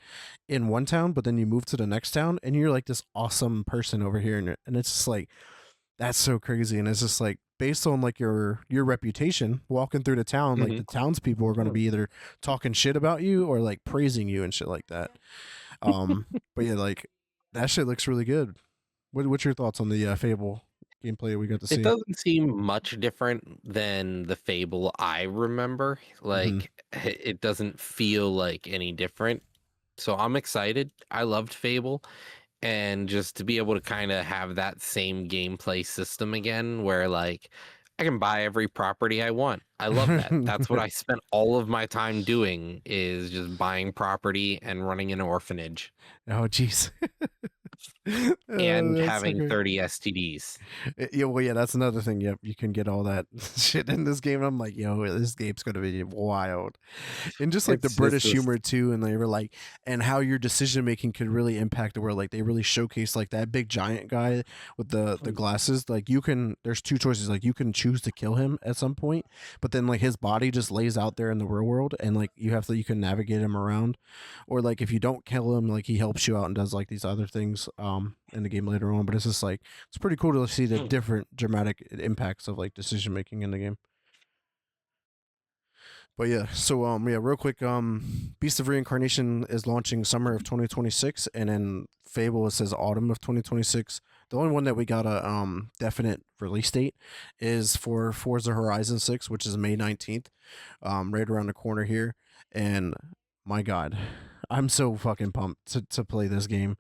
in one town, but then you move to the next town and you're like this awesome person over here, and it's just like that's so crazy. And it's just like based on like your reputation walking through the town, like Hmm. the townspeople are going to be either talking shit about you or like praising you and shit like that. Um, but yeah, like that shit looks really good. What's your thoughts on the Fable gameplay we got to It see? doesn't seem much different than the Fable I remember. Mm-hmm. Like, it doesn't feel like any different. So I'm excited. I loved Fable. And just to be able to kind of have that same gameplay system again, where like I can buy every property I want. I love that. That's what I spent all of my time doing is just buying property and running an orphanage Oh, jeez. and That's having okay. 30 STDs. Yeah, well, yeah, that's another thing. Yep, you can get all that shit in this game. I'm like, yo, this game's gonna be wild, and just like the It's just British this. humor too, and they were like, and how your decision making could really impact the world. Like they really showcase like that big giant guy with the glasses. Like you can, there's two choices. Like you can choose to kill him at some point, but then like his body just lays out there in the real world, and like you can navigate him around, or like if you don't kill him, like he helps you out and does like these other things in the game later on. But it's just like it's pretty cool to see the different dramatic impacts of like decision making in the game. But yeah, so yeah, real quick, Beast of Reincarnation is launching summer of 2026, and then Fable it says autumn of 2026. The only one that we got a definite release date is for Forza Horizon 6, which is May 19th, right around the corner here. And my God, I'm so fucking pumped to play this game.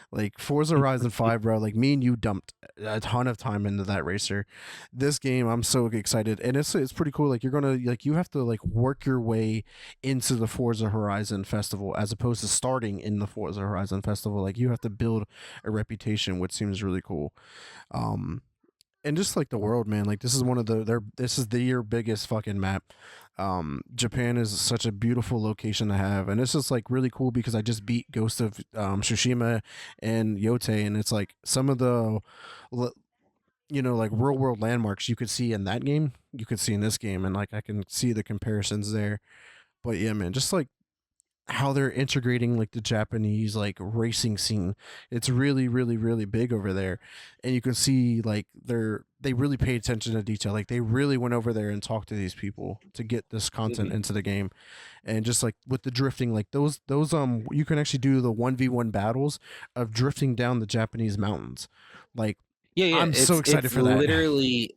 Like Forza Horizon 5, bro, like me and you dumped a ton of time into that racer. This game, I'm so excited. And it's pretty cool. Like you're gonna like you have to like work your way into the Forza Horizon Festival as opposed to starting in the Forza Horizon Festival. Like you have to build a reputation, which seems really cool. Um and just like the world, man, like this is one of this is the year biggest fucking map. Japan is such a beautiful location to have, and it's just like really cool because I just beat Ghost of Tsushima and Yote, and it's like some of the like real world landmarks you could see in that game you could see in this game, and like I can see the comparisons there. But yeah, man, just like how they're integrating like the Japanese like racing scene. It's really, really, really big over there. And you can see like they really pay attention to detail. Like they really went over there and talked to these people to get this content Mhm. into the game. And just like with the drifting, like those you can actually do the 1v1 battles of drifting down the Japanese mountains. Like Yeah, yeah, I'm so it's excited for that. literally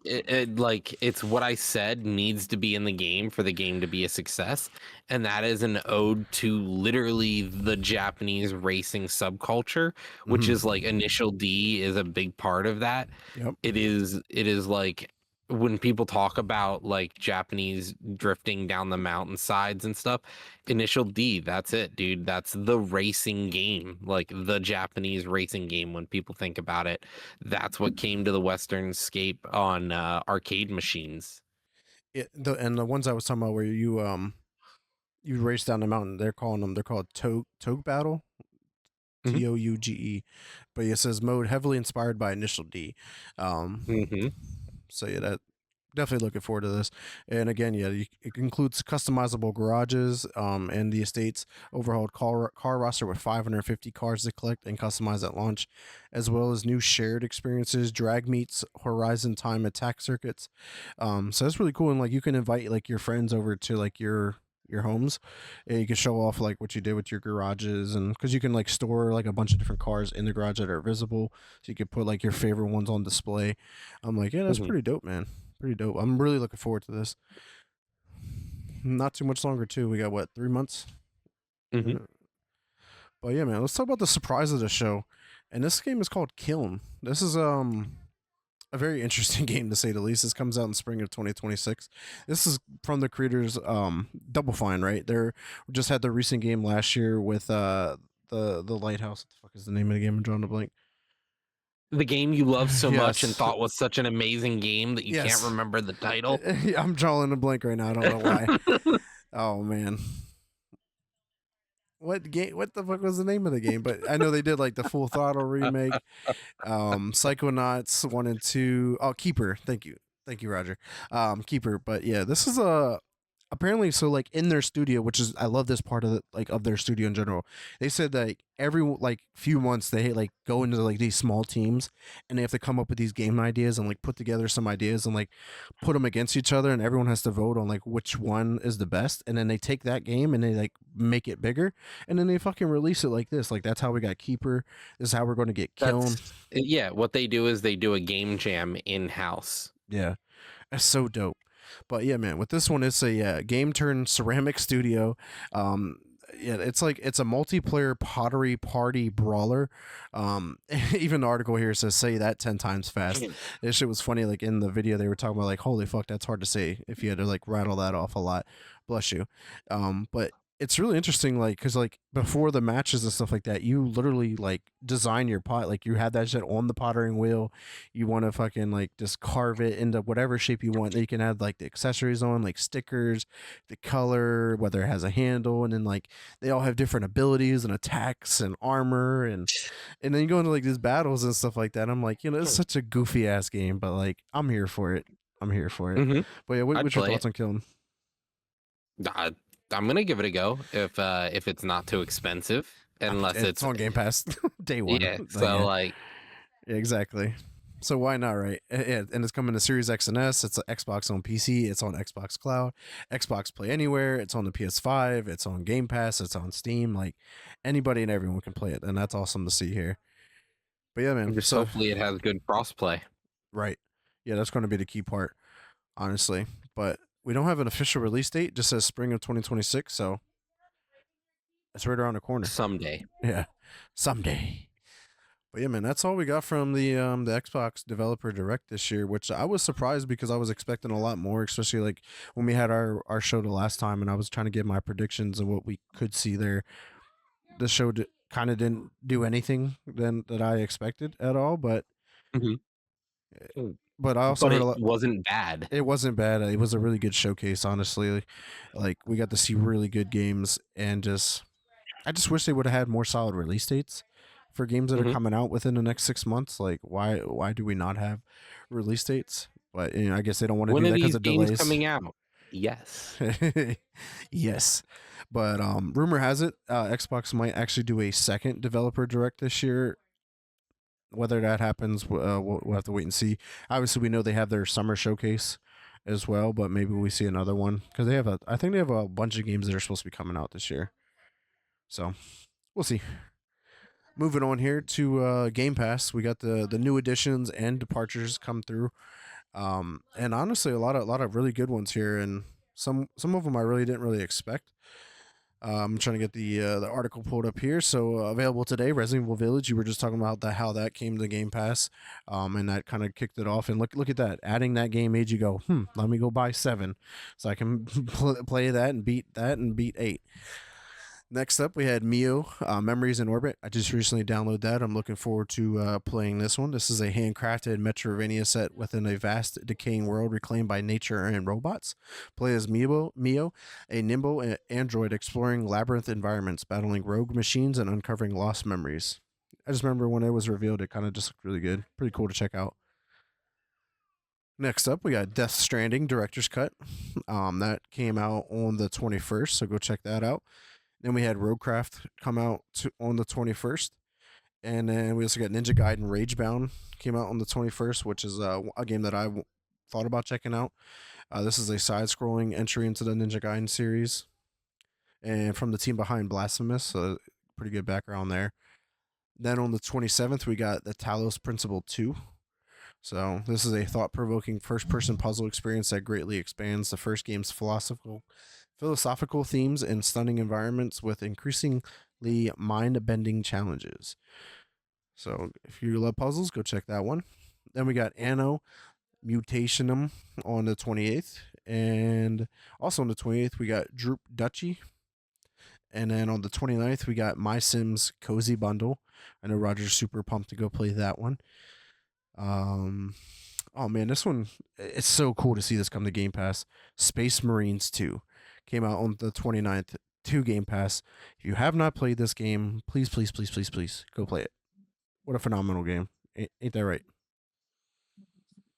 like it's what I said needs to be in the game for the game to be a success, and that is an ode to literally the Japanese racing subculture, which is like Mhm. Initial D is a big part of that. Yep. It is like when people talk about like Japanese drifting down the mountainsides and stuff, Initial D, that's it, dude. That's the racing game, like the Japanese racing game when people think about it. That's what came to the Western scape on arcade machines. And the ones I was talking about where you race down the mountain, they're called Togue Battle, Hmm. Touge. But it says mode heavily inspired by Initial D. Um, Hmm. so yeah, that definitely looking forward to this. And again, yeah, it includes customizable garages and the estates, overhauled car roster with 550 cars to collect and customize at launch, as well as new shared experiences, drag meets, horizon time attack circuits. So that's really cool. And like you can invite like your friends over to like your homes, and you can show off like what you did with your garages, and because you can like store like a bunch of different cars in the garage that are visible, so you could put like your favorite ones on display. I'm like, yeah, that's Hmm. pretty dope, man. Pretty dope. I'm really looking forward to this. Not too much longer too. We got what, 3 months? Hmm. Uh, But yeah, man, let's talk about the surprise of the show. And this game is called Kiln. This is a very interesting game to say the least. This comes out in spring of 2026. This is from the creators Double Fine, right? They're just had their recent game last year with the Lighthouse. What the fuck is the name of the game? I'm drawing a blank. The game you love so much and Yes. thought was such an amazing game that you can't Yes. remember the title. I'm drawing a blank right now. I don't know why. Oh man. What game? What the fuck was the name of the game? But I know they did like the Full Throttle remake, Psychonauts 1 and 2. Oh, Keeper. Thank you, Roger. Keeper. But yeah, this is a apparently so like in their studio, which is I love this part of of their studio in general. They said that like, every like few months they like go into like these small teams and they have to come up with these game ideas and like put together some ideas and like put them against each other and everyone has to vote on like which one is the best and then they take that game and they like make it bigger and then they fucking release it like this. Like that's how we got Keeper. This is how we're going to get Kiln. Yeah, what they do is they do a game jam in-house. Yeah. That's so dope. But yeah, man, with this one, it's a game turn ceramic studio. Um, yeah, it's like it's a multiplayer pottery party brawler. Even the article here says say that 10 times fast. This shit was funny. Like in the video, they were talking about like, holy fuck, that's hard to say if you had to like rattle that off a lot. Bless you. But it's really interesting, like, because like before the matches and stuff like that, you literally like design your pot. Like you have that shit on the pottering wheel. You want to fucking like just carve it into whatever shape you want. Then you can add like the accessories on, like stickers, the color, whether it has a handle, and then like they all have different abilities and attacks and armor, and then you go into like these battles and stuff like that. I'm like, it's such a goofy ass game, but like I'm here for it. I'm here for it. Mm-hmm. But yeah, I'd what's your play thoughts it. on Killing? I'm gonna give it a go if it's not too expensive, unless It's on Game Pass day one. yeah. Like, So yeah. like, Yeah, exactly. So why not, right? Yeah, and it's coming to Series X and S. It's an Xbox on PC. It's on Xbox Cloud, Xbox Play Anywhere. It's on the PS5. It's on Game Pass. It's on Steam. Like anybody and everyone can play it, and that's awesome to see here. But yeah, man. just So hopefully it has good crossplay. right, yeah, that's going to be the key part, honestly. But we don't have an official release date. It just says spring of 2026. So it's right around the corner. Someday. Yeah, someday. But yeah, man, that's all we got from the Xbox Developer Direct this year, which I was surprised because I was expecting a lot more, especially like when we had our show the last time, and I was trying to give my predictions of what we could see there. The show kind of didn't do anything then that I expected at all, but Mm-hmm. but I also But heard a it lot. wasn't bad. It wasn't bad. It was a really good showcase, honestly. Like we got to see really good games, and just I just wish they would have had more solid release dates for games that are Mm-hmm. coming out within the next 6 months. Like why do we not have release dates? But I guess they don't want to When do are that because these of games delays. coming out? Yes. Yes, but rumor has it Xbox might actually do a second developer direct this year. Whether that happens, we'll have to wait and see. Obviously, we know they have their summer showcase as well, but maybe we see another one because I think they have a bunch of games that are supposed to be coming out this year. So we'll see. Moving on here to Game Pass, we got the new additions and departures come through, and honestly, a lot of really good ones here, and some of them I really didn't really expect. I'm trying to get the article pulled up here. So available today, Resident Evil Village. You were just talking about how that came to Game Pass, and that kind of kicked it off. And look at that, adding that game made you go, let me go buy 7, so I can play that and beat 8. Next up, we had Mio, Memories in Orbit. I just recently downloaded that. I'm looking forward to playing this one. This is a handcrafted Metroidvania set within a vast, decaying world reclaimed by nature and robots. Play as Mio, a nimble android exploring labyrinth environments, battling rogue machines, and uncovering lost memories. I just remember when it was revealed, it kind of just looked really good. Pretty cool to check out. Next up, we got Death Stranding Director's Cut. That came out on the 21st, so go check that out. Then we had Roadcraft come out on the 21st. And then we also got Ninja Gaiden Ragebound came out on the 21st, which is a game that I thought about checking out. This is a side-scrolling entry into the Ninja Gaiden series. And from the team behind Blasphemous, so pretty good background there. Then on the 27th, we got the Talos Principle 2. So this is a thought-provoking first-person puzzle experience that greatly expands the first game's philosophical themes and stunning environments with increasingly mind-bending challenges. So if you love puzzles, go check that one. Then we got Anno Mutationum on the 28th. And also on the 28th, we got Droop Duchy. And then on the 29th, we got My Sims Cozy Bundle. I know Roger's super pumped to go play that one. Um, oh man, this one, it's so cool to see this come to Game Pass. Space Marines 2 came out on the 29th to Game Pass. If you have not played this game, please, please, please, please, please go play it. What a phenomenal game. Ain't that right?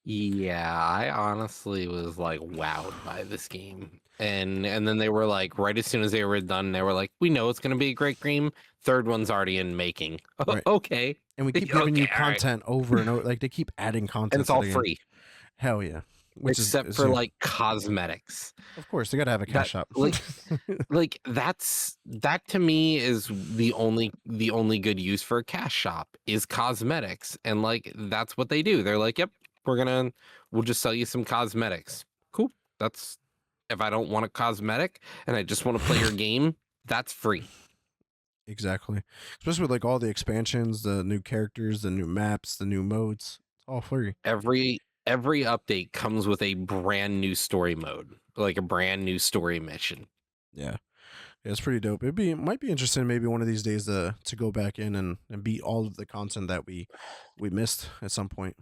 Yeah, I honestly was like wowed by this game. And then they were like, right as soon as they were done, they were like, we know it's gonna be a great game. Third one's already in making. Right. Okay. And we keep giving you Okay, all right. content over and over. Like they keep adding And content it's to all the game. free. Hell yeah. Which Except is for huge. like cosmetics. Of course, they gotta have a cash That shop. like that to me is the only good use for a cash shop is cosmetics. And like that's what they do. They're like, yep, we'll just sell you some cosmetics. Cool. That's if I don't want a cosmetic and I just want to play your game, that's free. Exactly. Especially with like all the expansions, the new characters, the new maps, the new modes. It's all free. Every update comes with a brand new story mode, like a brand new story mission. Yeah. Yeah, it's pretty dope. It might be interesting maybe one of these days to go back in and beat all of the content that we missed at some point.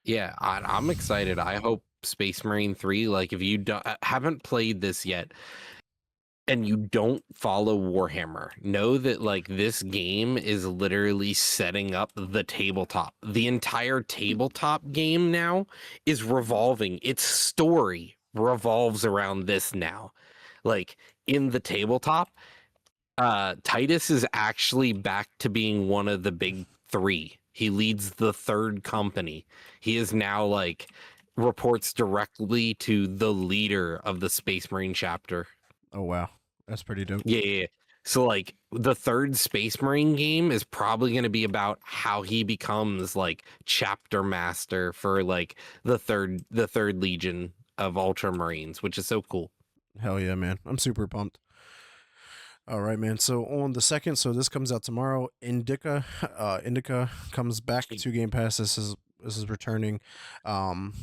Yeah, I'm excited. I hope Space Marine 3, like if you haven't played this yet and you don't follow Warhammer, know that like this game is literally setting up the tabletop. The entire tabletop game now is revolving. Its story revolves around this now. Like in the tabletop, Titus is actually back to being one of the big three. He leads the third company. He is now like reports directly to the leader of the Space Marine chapter. Oh wow. That's pretty dope. Yeah. So like the third Space Marine game is probably going to be about how he becomes like chapter master for like the third legion of Ultramarines, which is so cool. Hell yeah, man. I'm super pumped. All right, man. So on the second, so this comes out tomorrow. Indica comes back to Game Pass. This is returning. And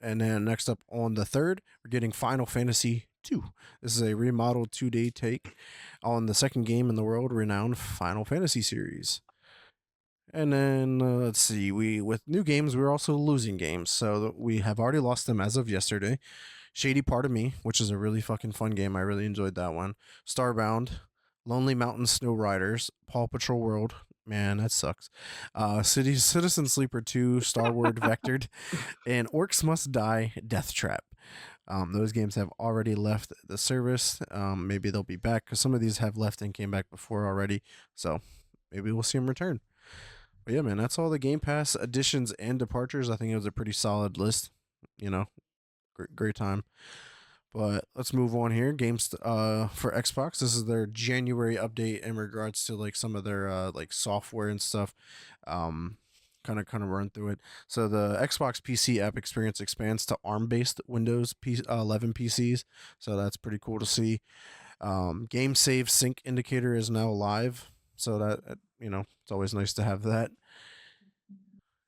then next up on the third, we're getting Final Fantasy 2. This is a remodeled 2-day take on the second game in the world renowned Final Fantasy series. And then let's see, we with new games we're also losing games. So we have already lost them as of yesterday. Shady Part of Me, which is a really fucking fun game. I really enjoyed that one. Starbound, Lonely Mountain Snow Riders, Paw Patrol World. Man, that sucks. Citizen Sleeper 2, Starward Vectored, and Orcs Must Die, Death Trap. Those games have already left the service. Maybe they'll be back because some of these have left and came back before already. So maybe we'll see them return. But yeah, man, that's all the Game Pass additions and departures. I think it was a pretty solid list. You know, great time. But let's move on here. Games for Xbox. This is their January update in regards to like some of their like software and stuff. Kind of run through it. So the Xbox PC app experience expands to ARM-based Windows 11 PCs. So that's pretty cool to see. Game save sync indicator is now live. So that it's always nice to have that.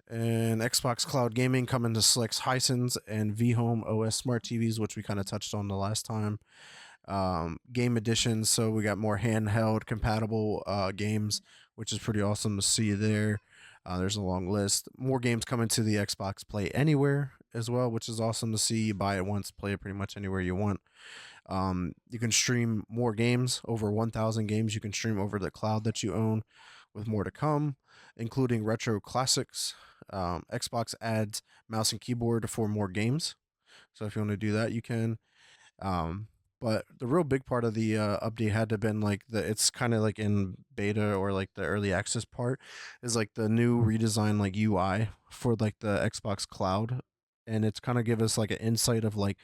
And Xbox Cloud Gaming coming to Slicks Hisense and vHome OS smart TVs, which we kind of touched on the last time. Game editions, so we got more handheld compatible games, which is pretty awesome to see there. There's a long list. More games coming to the Xbox Play Anywhere as well, which is awesome to see. You buy it once, play it pretty much anywhere you want. You can stream more games, over 1,000 games you can stream over the cloud that you own, with more to come, including retro classics. Xbox adds mouse and keyboard for more games. So if you want to do that, you can. But the real big part of the update had to have been like it's kind of like in beta or like the early access part is like the new redesigned like UI for like the Xbox Cloud, and it's kind of give us like an insight of like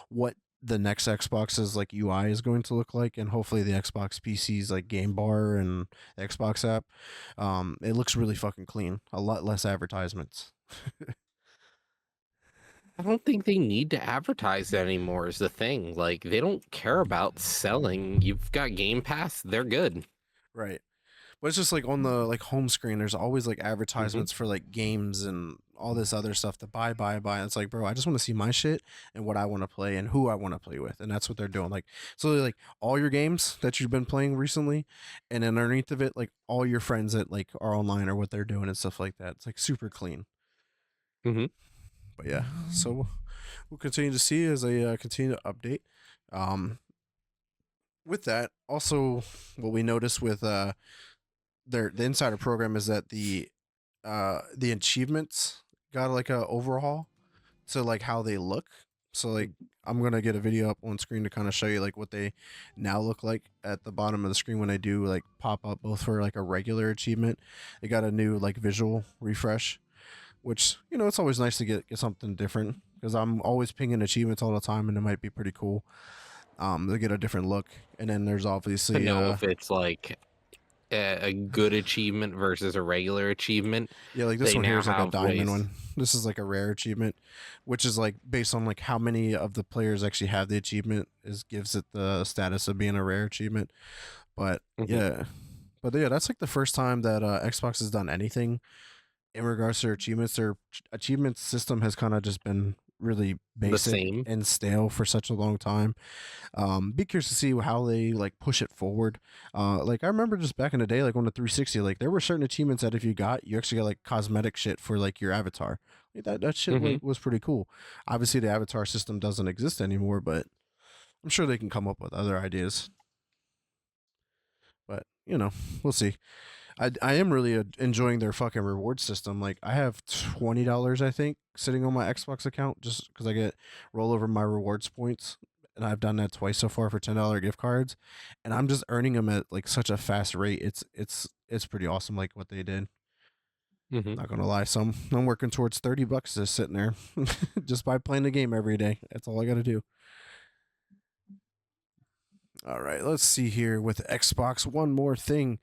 what the next Xbox's like UI is going to look like, and hopefully the Xbox PC's like game bar and Xbox app. It looks really fucking clean. A lot less advertisements. I don't think they need to advertise that anymore is the thing. Like they don't care about selling. You've got Game Pass, they're good. Right. But it's just like on the like home screen, there's always like Hmm. advertisements for like games and all this other stuff to buy. And it's like, bro, I just want to see my shit and what I want to play and who I want to play with, and that's what they're doing. Like, so they're like all your games that you've been playing recently, and then underneath of it, like all your friends that like are online or what they're doing and stuff like that. It's like super clean. Hmm. But yeah, so we'll continue to see as they continue to update. Um, with that, also what we noticed with the insider program is that the achievements got like a overhaul to like how they look. So like I'm gonna get a video up on screen to kind of show you like what they now look like at the bottom of the screen when they do like pop up both for like a regular achievement. They got a new like visual refresh, which it's always nice to get something different because I'm always pinging achievements all the time and it might be pretty cool. They get a different look, and then there's To obviously know if it's like a good achievement versus a regular achievement, yeah, like this they one here now is like a have diamond ways. one. This is like a rare achievement, which is like based on like how many of the players actually have the achievement is gives it the status of being a rare achievement. But Hmm. yeah, that's like the first time that Xbox has done anything in regards to their achievements. Their achievement system has kind of just been really The basic same. and stale for such a long time. Be curious to see how they like push it forward. Like I remember just back in the day, like on the 360, like there were certain achievements that if you got, you actually got like cosmetic shit for like your avatar. Like, that shit Hmm. like was pretty cool. Obviously, the avatar system doesn't exist anymore, but I'm sure they can come up with other ideas. But we'll see. I am really enjoying their fucking reward system. Like I have $20 I think sitting on my Xbox account just because I get roll over my rewards points, and I've done that twice so far for $10 gift cards, and I'm just earning them at like such a fast rate. It's pretty awesome. Like what they did. Hmm. Not gonna lie, so I'm working towards $30 just sitting there, just by playing the game every day. That's all I got to do. All right, let's see here with Xbox. One more thing,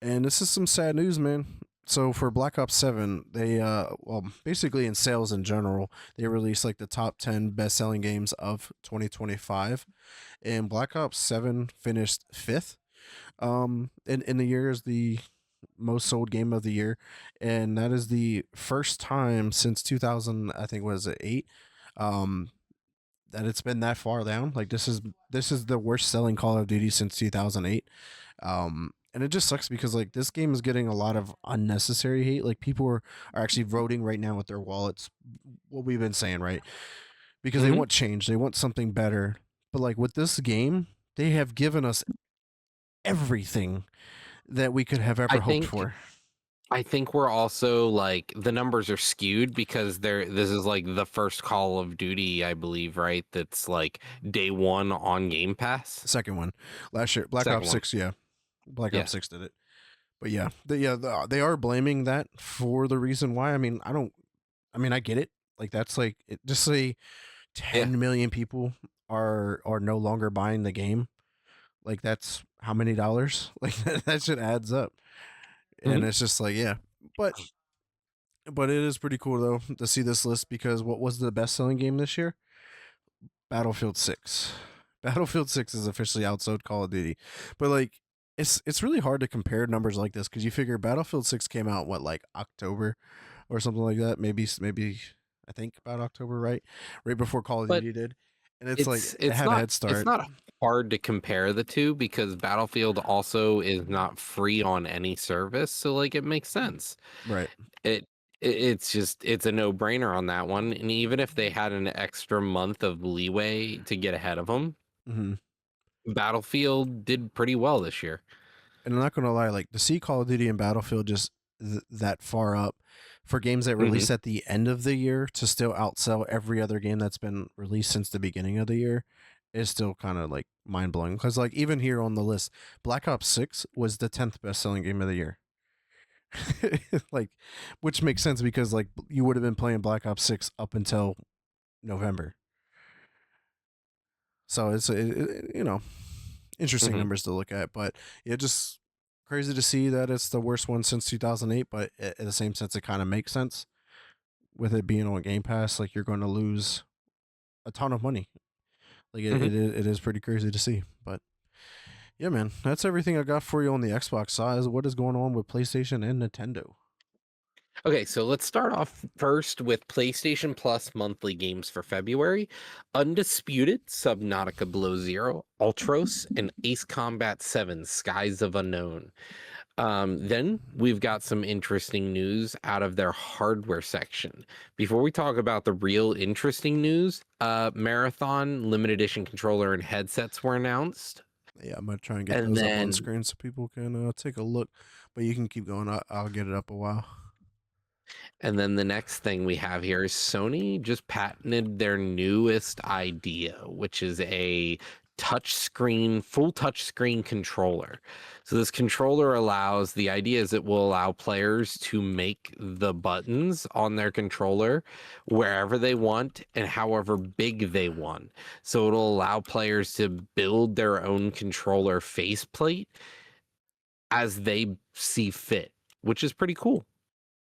and this is some sad news, man. So for Black Ops 7, they well, basically in sales in general, they released like the top 10 best-selling games of 2025, and Black Ops 7 finished 5th in the year as the most sold game of the year, and that is the first time since 2000, I think was it 8, um that it's been that far down. Like this is the worst selling Call of Duty since 2008. And it just sucks because like this game is getting a lot of unnecessary hate. Like people are actually voting right now with their wallets. What we've been saying, right? Because they Hmm. want change. They want something better. But like with this game, they have given us everything that we could have I ever hoped think for. I think we're also like the numbers are skewed because this is like the first Call of Duty, I believe, right? That's like day one on Game Pass. Second one, last year, Black Second Ops one. 6, yeah, Black Yeah. Ops 6 did it. But yeah, they are blaming that for the reason why. I mean, I don't. I mean, I get it. Like that's like just say Yeah. 10 million people are no longer buying the game. Like that's how many dollars? Like that shit adds up, and Hmm. it's just like yeah. But it is pretty cool though to see this list because what was the best selling game this year? Battlefield 6. Battlefield 6 is officially outsold Call of Duty. But like it's really hard to compare numbers like this cuz you figure Battlefield 6 came out what like October or something like that. Maybe I think about October, right? Right before Call of But Duty did. And it's like it's it it's had a not head it's start. not hard to compare the two because Battlefield also is not free on any service, so like it makes sense. Right. It it's just it's a no-brainer on that one, and even if they had an extra month of leeway to get ahead of them, Mhm. Battlefield did pretty well this year. And I'm not going to lie, like to see Call of Duty and Battlefield just that far up for games that Hmm. release at the end of the year to still outsell every other game that's been released since the beginning of the year is still kind of like mind blowing. Because like even here on the list, Black Ops 6 was the 10th best selling game of the year. Like, which makes sense because like you would have been playing Black Ops 6 up until November. So it's interesting Hmm. numbers to look at, but yeah, just crazy to see that it's the worst one since 2008. But in the same sense, it kind of makes sense with it being on Game Pass, like you're going to lose a ton of money. Like Mhm. it is pretty crazy to see. But yeah, man, that's everything I got for you on the Xbox side. What is going on with PlayStation and Nintendo? Okay, so let's start off first with PlayStation Plus monthly games for February. Undisputed, Subnautica Below Zero, Ultros, and Ace Combat 7, Skies of Unknown. Then we've got some interesting news out of their hardware section. Before we talk about the real interesting news, Marathon limited edition controller and headsets were announced. Yeah, I'm gonna try and get And those up on then screen so people can take a look. But you can keep going. I'll get it up a while. And then the next thing we have here is Sony just patented their newest idea, which is a full touchscreen controller. So this controller the idea is it will allow players to make the buttons on their controller wherever they want and however big they want. So it'll allow players to build their own controller faceplate as they see fit, which is pretty cool.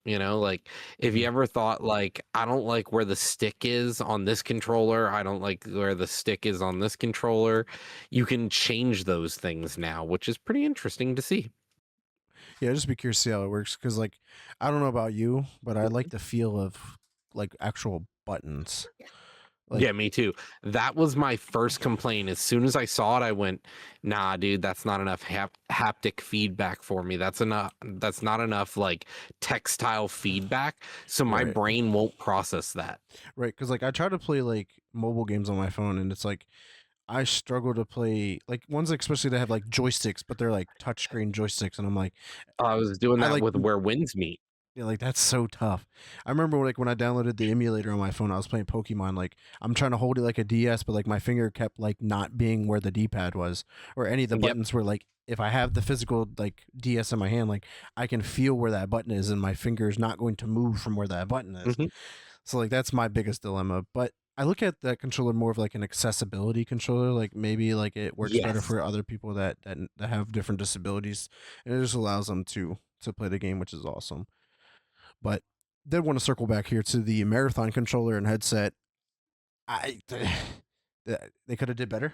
Like if you Mhm. ever thought like, I don't like where the stick is on this controller, I don't like where the stick is on this controller, you can change those things now, which is pretty interesting to see. Yeah, just be curious to see how it works because, like, I don't know about you, but I like the feel of like actual buttons. Like, Yeah, me too. That was my first complaint. As soon as I saw it, I went, "Nah, dude, that's not enough haptic feedback for me. That's not enough like textile feedback, so my right, brain won't process that." right, because like I try to play like mobile games on my phone, and it's like I struggle to play like ones especially that have like joysticks, but they're like touchscreen joysticks, and I'm like, I was doing I that like with Where Winds Meet. yeah, like that's so tough. I remember like when I downloaded the emulator on my phone, I was playing Pokemon. Like I'm trying to hold it like a DS, but like my finger kept like not being where the D pad was, or any of the Yep. buttons were like if I have the physical like DS in my hand, like I can feel where that button is, and my finger is not going to move from where that button is. Mhm. So like that's my biggest dilemma. But I look at that controller more of like an accessibility controller. Like maybe like it works better Yes. for other people that have different disabilities, and it just allows them to play the game, which is awesome. But did want to circle back here to the marathon controller and headset. I they could have did better.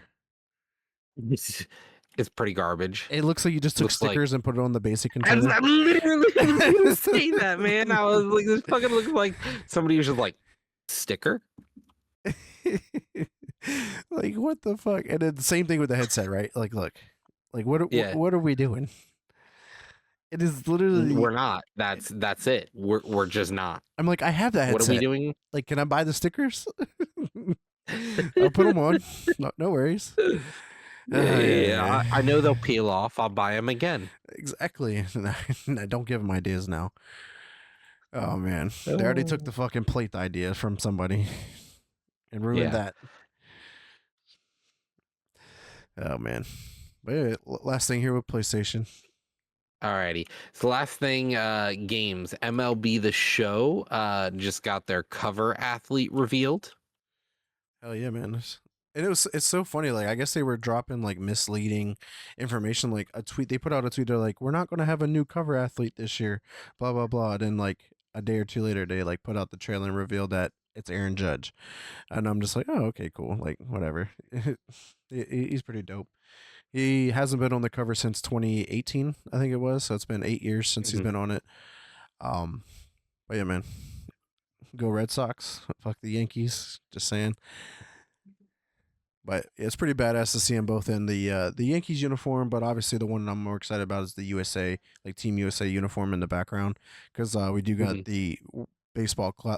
It's pretty garbage. It looks like you just took Looks like stickers and put it on the basic I was, controller. I literally was gonna say that, man. I was like, this fucking looks like somebody was just like sticker. Like what the fuck? And then the same thing with the headset, right? Like look, like Yeah, what are we doing? It is literally. we're not. That's it. We're just not. I'm like I have that What are we headset. doing? Like, can I buy the stickers? I'll put them on. No worries. Yeah, yeah, yeah. Yeah, I know they'll peel off. I'll buy them again. exactly. Don't give them ideas now. Oh man, they already took the Oh. fucking plate idea from somebody and ruined Yeah. that. Oh man. But yeah, last thing here with PlayStation. Alrighty. So last thing, games. MLB The Show just got their cover athlete revealed. Hell yeah, man. And it's so funny. Like I guess they were dropping like misleading information. Like a tweet, they put out a tweet. They're like, "We're not going to have a new cover athlete this year." Blah blah blah. Then like a day or two later, they like put out the trailer and revealed that it's Aaron Judge. And I'm just like, "Oh, okay, cool. Like whatever." He's pretty dope. He hasn't been on the cover since 2018, I think it was. So it's been 8 years since he's Mhm. been on it. Um, but yeah, man, go Red Sox. Fuck the Yankees. Just saying. But it's pretty badass to see them both in the Yankees uniform. But obviously, the one I'm more excited about is the USA, like Team USA uniform in the background, because we do got Mhm. the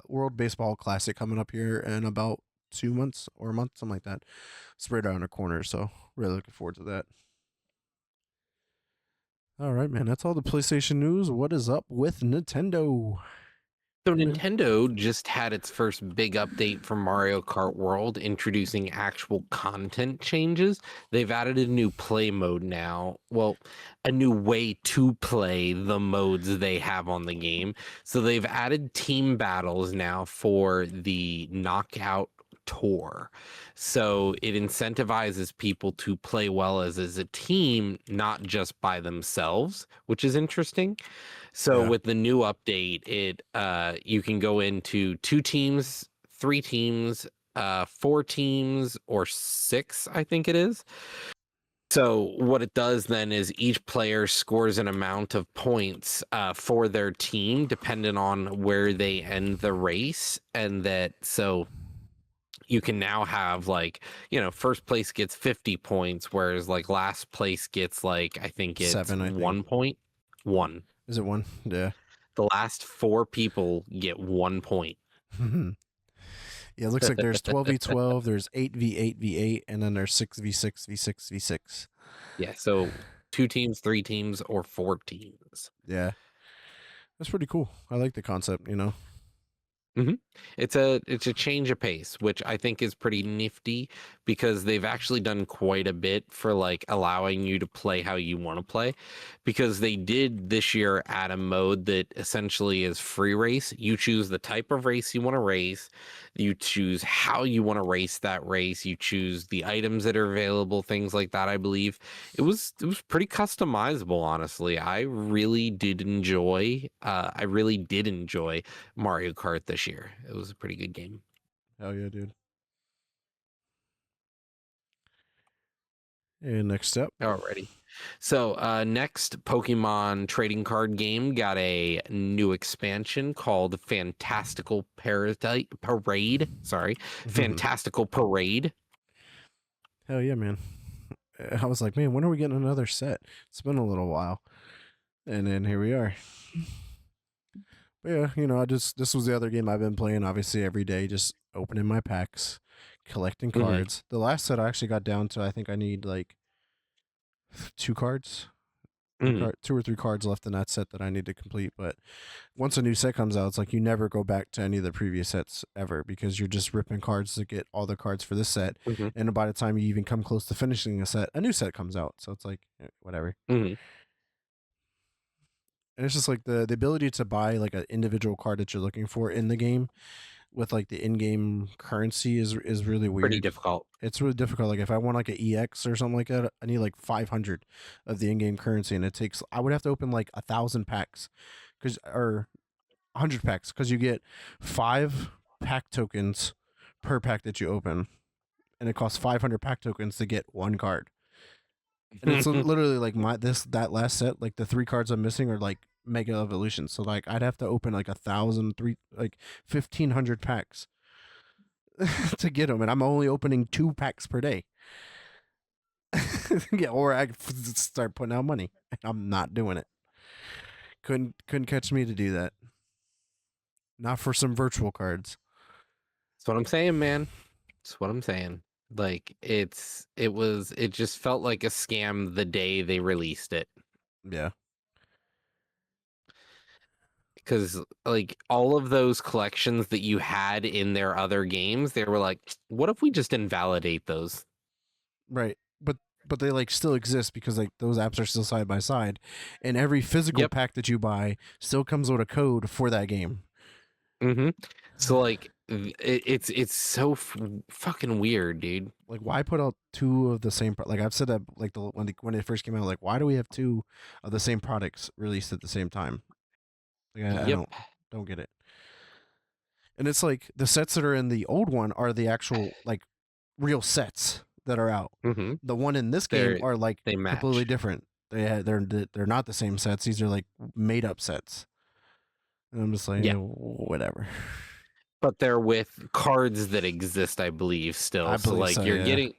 World Baseball Classic coming up here in about 2 months or a month, something like that. Spread out in the corner, so really looking forward to that. All right, man. That's all the PlayStation news. What is up with Nintendo? So Yeah, man. Nintendo just had its first big update for Mario Kart World, introducing actual content changes. They've added a new play mode now. Well, a new way to play the modes they have on the game. So they've added team battles now for the knockout tour. So it incentivizes people to play well as a team, not just by themselves, which is interesting. So Yeah. with the new update, you can go into 2 teams, 3 teams, 4 teams, or 6, I think it is. So what it does then is each player scores an amount of points for their team, depending on where they end the race, and so you can now have first place gets 50 points, whereas like last place gets I think it's 7, I think. 1 point. One. Is it 1? Yeah. The last 4 people get 1 point. Yeah, it looks like there's 12v12, there's 8v8v8, and then there's 6v6v6v6. Yeah, so 2 teams, 3 teams, or 4 teams. Yeah. That's pretty cool. I like the concept, you know. Hmm. It's a change of pace, which I think is pretty nifty because they've actually done quite a bit for allowing you to play how you want to play. Because they did this year add a mode that essentially is free race. You choose the type of race you want to race, you choose how you want to race that race, you choose the items that are available, things like that. I believe it was pretty customizable. Honestly, I really did enjoy. Mario Kart this year. It was a pretty good game. Hell yeah, dude. And next up. Alrighty. So next Pokemon trading card game got a new expansion called Fantastical Parade. Sorry. Fantastical Parade. Hell yeah, man. I was like, man, when are we getting another set? It's been a little while. And then here we are. But yeah, you know, this was the other game I've been playing obviously every day, just opening my packs, collecting cards. The last set I actually got down to, I think I need like 2 cards. 2 or 3 cards left in that set that I need to complete. But once a new set comes out, it's like you never go back to any of the previous sets ever because you're just ripping cards to get all the cards for this set. And by the time you even come close to finishing a set, a new set comes out. So it's like, whatever. And it's just like the ability to buy like an individual card that you're looking for in the game with like the in-game currency is really weird. Pretty difficult. It's really difficult. Like if I want like an EX or something like that, I need like 500 of the in-game currency, and I would have to open like 1,000 packs, or 100 packs, because you get 5 pack tokens per pack that you open, and it costs 500 pack tokens to get 1 card. And it's literally like that last set, like the 3 cards I'm missing are like Mega Evolution. So like I'd have to open like 1,500 packs to get them, and I'm only opening 2 packs per day. Yeah, or I start putting out money. I'm not doing it. Couldn't catch me to do that. Not for some virtual cards. That's what I'm saying, man. That's what I'm saying. Like it just felt like a scam the day they released it. Yeah. Because like all of those collections that you had in their other games, they were like, what if we just invalidate those? Right. But they like still exist because like those apps are still side by side, and every physical pack that you buy still comes with a code for that game. So like it's so fucking weird, dude. Like, why put out 2 of the same like I've said that like when it first came out, like why do we have 2 of the same products released at the same time? Like I don't get it. And it's like the sets that are in the old one are the actual like real sets that are out. The one in this game are like completely different. They're not the same sets. These are like made up sets. And I'm just like, whatever. But they're with cards that exist, I believe, still. I believe so, you're getting,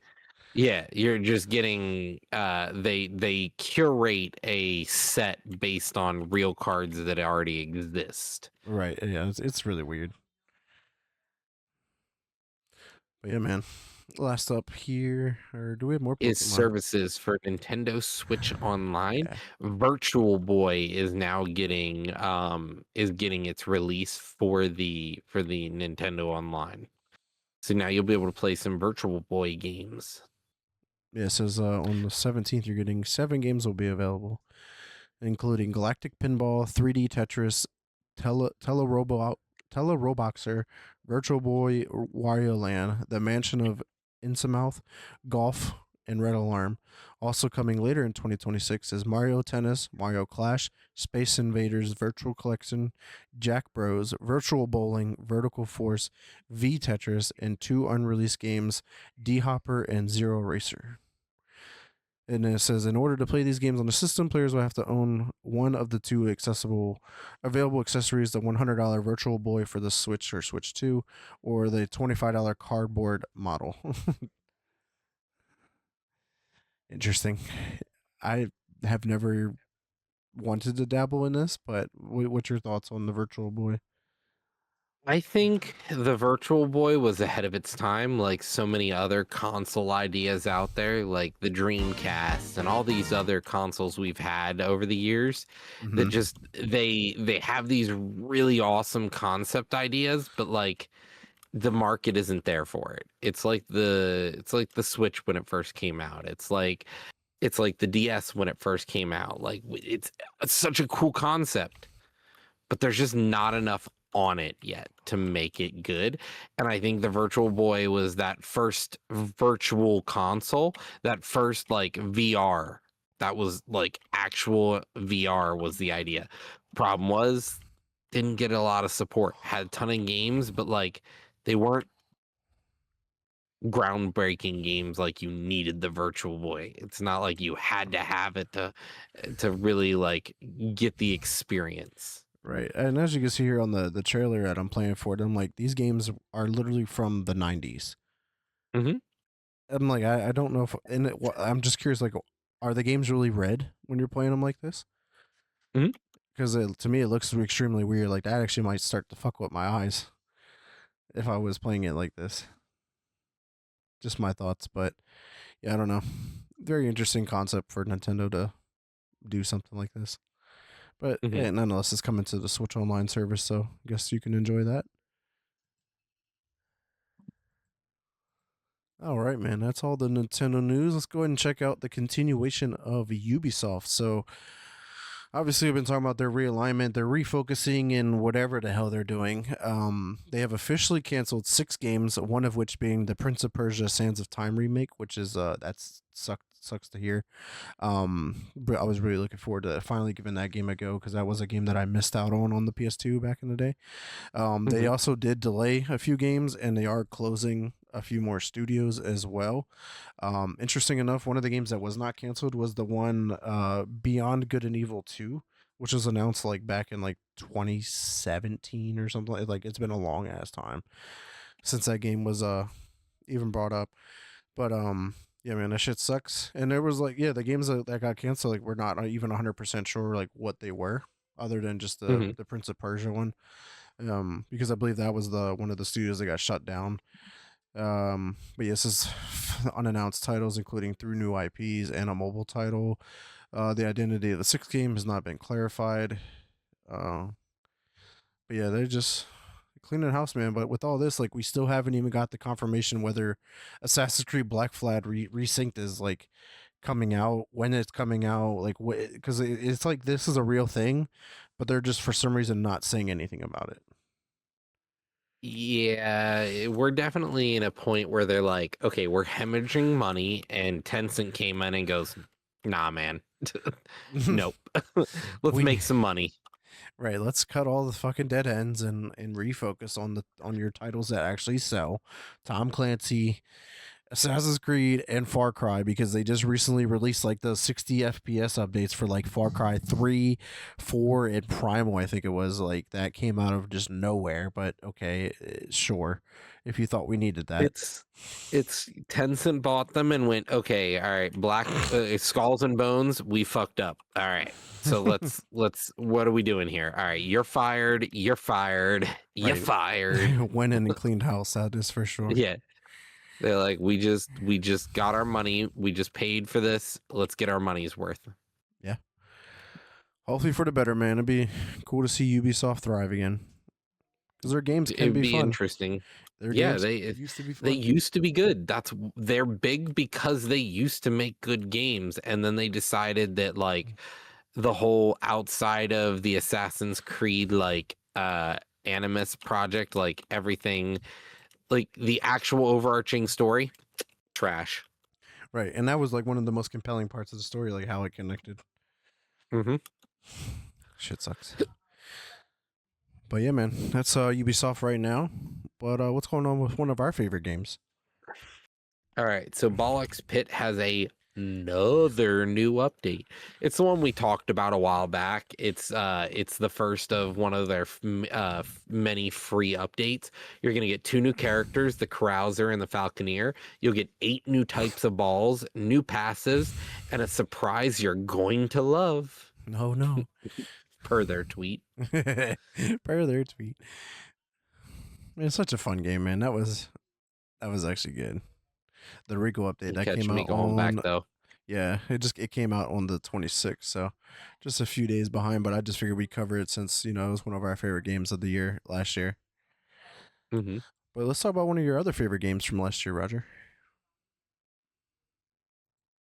you're just getting. They curate a set based on real cards that already exist. Right. Yeah. It's really weird. But yeah, man. Last up here, or do we have more Pokemon? Is services for Nintendo Switch Online. Virtual Boy is now getting its release for the Nintendo Online. So now you'll be able to play some Virtual Boy games. Yeah, it says on the 17th you're getting 7 games will be available, including Galactic Pinball, 3D Tetris, Teleroboxer, Virtual Boy, Wario Land, The Mansion of Insamouth, Golf, and Red Alarm. Also coming later in 2026 is Mario Tennis, Mario Clash, Space Invaders Virtual Collection, Jack Bros, Virtual Bowling, Vertical Force, V Tetris, and two unreleased games, D Hopper and Zero Racer. And it says, in order to play these games on the system, players will have to own one of the two available accessories: the $100 Virtual Boy for the Switch or Switch 2, or the $25 cardboard model. Interesting. I have never wanted to dabble in this, but what's your thoughts on the Virtual Boy? I think the Virtual Boy was ahead of its time, like so many other console ideas out there, like the Dreamcast and all these other consoles we've had over the years that Mm-hmm. just they have these really awesome concept ideas, but like the market isn't there for it. It's like the Switch when it first came out. It's like the DS when it first came out. Like it's such a cool concept, but there's just not enough on it yet to make it good. And I think the Virtual Boy was that first virtual console, that first like VR. That was like actual VR was the idea. Problem was, didn't get a lot of support. Had a ton of games, but like they weren't groundbreaking games like you needed the Virtual Boy. It's not like you had to have it to really like get the experience. Right. And as you can see here on the trailer that I'm playing for it, I'm like, these games are literally from the 90s. Hmm. I'm like, I don't know if, and I'm just curious, like, are the games really red when you're playing them like this? Mhm. Because to me, it looks extremely weird. Like, that actually might start to fuck with my eyes if I was playing it like this. Just my thoughts. But yeah, I don't know. Very interesting concept for Nintendo to do something like this. But Hmm. yeah, nonetheless, it's coming to the Switch Online service, so I guess you can enjoy that. All right, man. That's all the Nintendo news. Let's go ahead and check out the continuation of Ubisoft. So, obviously, we've been talking about their realignment, their refocusing, in whatever the hell they're doing. They have officially canceled 6 games, one of which being the Prince of Persia: Sands of Time remake, which is that's sucks to hear. But I was really looking forward to finally giving that game a go because that was a game that I missed out on the PS2 back in the day. They Hmm. also did delay a few games, and they are closing a few more studios as well. Interesting enough, one of the games that was not canceled was the one Beyond Good and Evil 2, which was announced like back in like 2017 or something. Like it's been a long ass time since that game was even brought up. But yeah, man, that shit sucks. And there was like, yeah, the games that got canceled, like we're not even 100% sure like what they were, other than just the Hmm. the Prince of Persia one. Because I believe that was the one of the studios that got shut down. But yes, this is unannounced titles, including 3 new IPs and a mobile title. The identity of the 6th game has not been clarified. Uh, but yeah, they're just cleaning house, man. But with all this, like, we still haven't even got the confirmation whether Assassin's Creed Black Flag Resynced is like coming out, when it's coming out, like what? Because it's like this is a real thing, but they're just for some reason not saying anything about it. Yeah, we're definitely in a point where they're like, okay, we're hemorrhaging money, and Tencent came in and goes, nah, man, nope, let's we make some money. Right, let's cut all the fucking dead ends and refocus on your titles that actually sell. Tom Clancy, Assassin's Creed, and Far Cry, because they just recently released like the 60 FPS updates for like Far Cry 3, 4, and Primal, I think it was. Like that came out of just nowhere, but okay, sure. If you thought we needed that. It's it's Tencent bought them and went, okay, all right, Black Skulls and Bones, we fucked up. All right, so let's what are we doing here? All right, you're fired. You're fired. You're Right. fired. Went in and cleaned house, that is for sure. Yeah, they're like, we just got our money. We just paid for this. Let's get our money's worth. Yeah. Hopefully for the better, man. It'd be cool to see Ubisoft thrive again. Because their games can It'd be be fun. interesting. Their Yeah, games they used to be they fun. used to be good. They're big because they used to make good games, and then they decided that like the whole outside of the Assassin's Creed like Animus project, like everything, like the actual overarching story, trash. Right, and that was like one of the most compelling parts of the story, like how it connected. Mm-hmm. Shit sucks. But yeah, man, that's Ubisoft right now. But what's going on with one of our favorite games? All right, so Bollock's Pit has another new update. It's the one we talked about a while back. It's the first of one of their many free updates. You're gonna get 2 new characters, the Carouser and the Falconeer. You'll get 8 new types of balls, new passives, and a surprise you're going to love. No, no. Per their tweet. Per their tweet. Man, it's such a fun game, man. That was actually good. The Rico update You that catch came me out going back on though. yeah, it came out on the 26th, so just a few days behind. But I just figured we'd cover it since it was one of our favorite games of the year last year. Mm-hmm. But let's talk about one of your other favorite games from last year, Roger.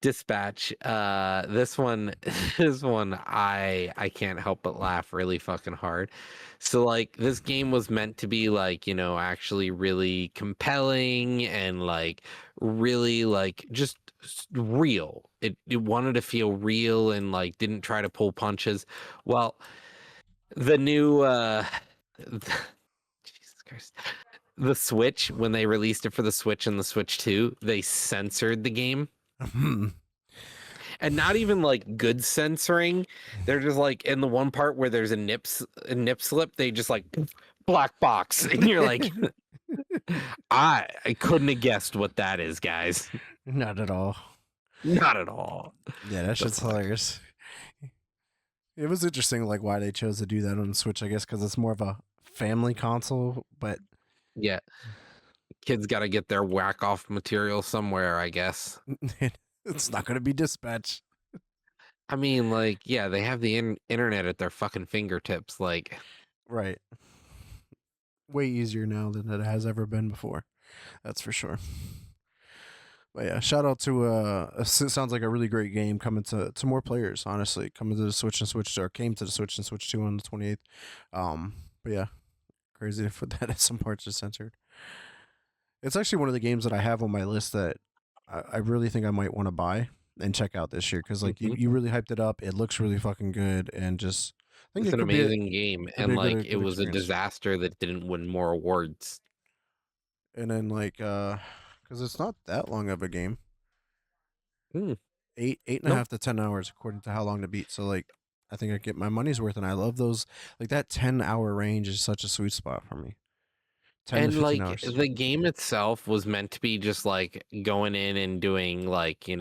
Dispatch. This one this one I can't help but laugh really fucking hard. So like this game was meant to be like, actually really compelling and like really like just real. It wanted to feel real and like didn't try to pull punches. Well, the new Jesus Christ. The Switch, when they released it for the Switch and the Switch 2, they censored the game. And not even like good censoring. They're just like in the one part where there's a nip slip, they just like black box. And you're like, I couldn't have guessed what that is, guys. Not at all. Not at all. Yeah, that shit's hilarious. It was interesting, like why they chose to do that on the Switch. I guess because it's more of a family console, but Yeah. Kids got to get their whack off material somewhere, I guess. it's not going to be Dispatch. I mean, like, yeah, they have the internet at their fucking fingertips. Like, Right. Way easier now than it has ever been before. That's for sure. But yeah, shout out to it sounds like a really great game coming to more players, honestly. Coming to the Switch and Switch or came to the Switch and Switch 2 on the 28th. But yeah, crazy to put that as some parts are censored. It's actually one of the games that I have on my list that I really think I might want to buy and check out this year because like mhm. you really hyped it up. It looks really fucking good and just I think It's it an could be amazing game. could be And, a like, good it good was a experience. disaster that didn't win more awards. And then like because it's not that long of a game. Mm, Eight and a nope. half to 10 hours according to how long to beat. So like I think I get my money's worth and I love those like that 10-hour range is such a sweet spot for me. 10 to And, 15 like, hours. the game itself was meant to be just, like, going in and doing, like, an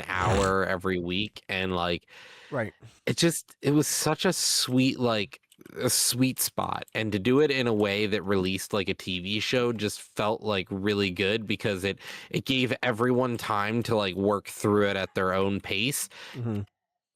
hour every week. And, like, Right. it was such a sweet, like, a sweet spot. And to do it in a way that released like a TV show just felt like really good because it gave everyone time to like work through it at their own pace. Hmm.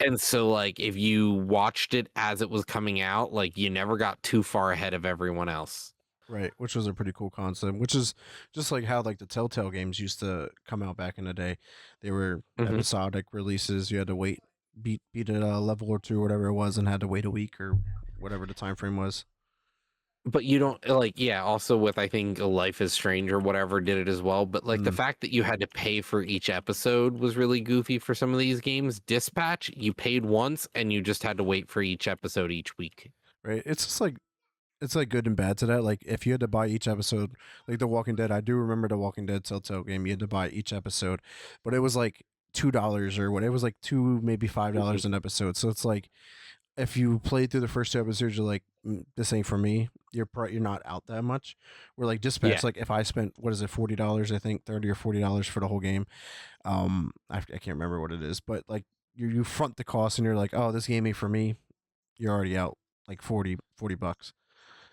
And so like if you watched it as it was coming out, like you never got too far ahead of everyone else. Right, which was a pretty cool concept. Which is just like how like the Telltale games used to come out back in the day. They were Hmm. episodic releases. You had to wait, beat a level or two, or whatever it was, and had to wait a week or whatever the time frame was. But you don't like, yeah, also with I think Life is Strange or whatever did it as well. But like the Mm, fact that you had to pay for each episode was really goofy for some of these games. Dispatch, you paid once and you just had to wait for each episode each week. right. It's like good and bad to that. Like if you had to buy each episode, like The Walking Dead, I do remember The Walking Dead Telltale game. You had to buy each episode, but it was like $2 or what? It was like two, maybe five Mhm. dollars an episode. So it's like if you played through the first two episodes, you're like, this ain't for me. You're not out that much. We're like Yeah. Dispatch. Like if I spent what is it, $40? I think $30 or $40 for the whole game. I can't remember what it is, but like you front the cost and you're like, oh, this game ain't for me. You're already out like 40 bucks.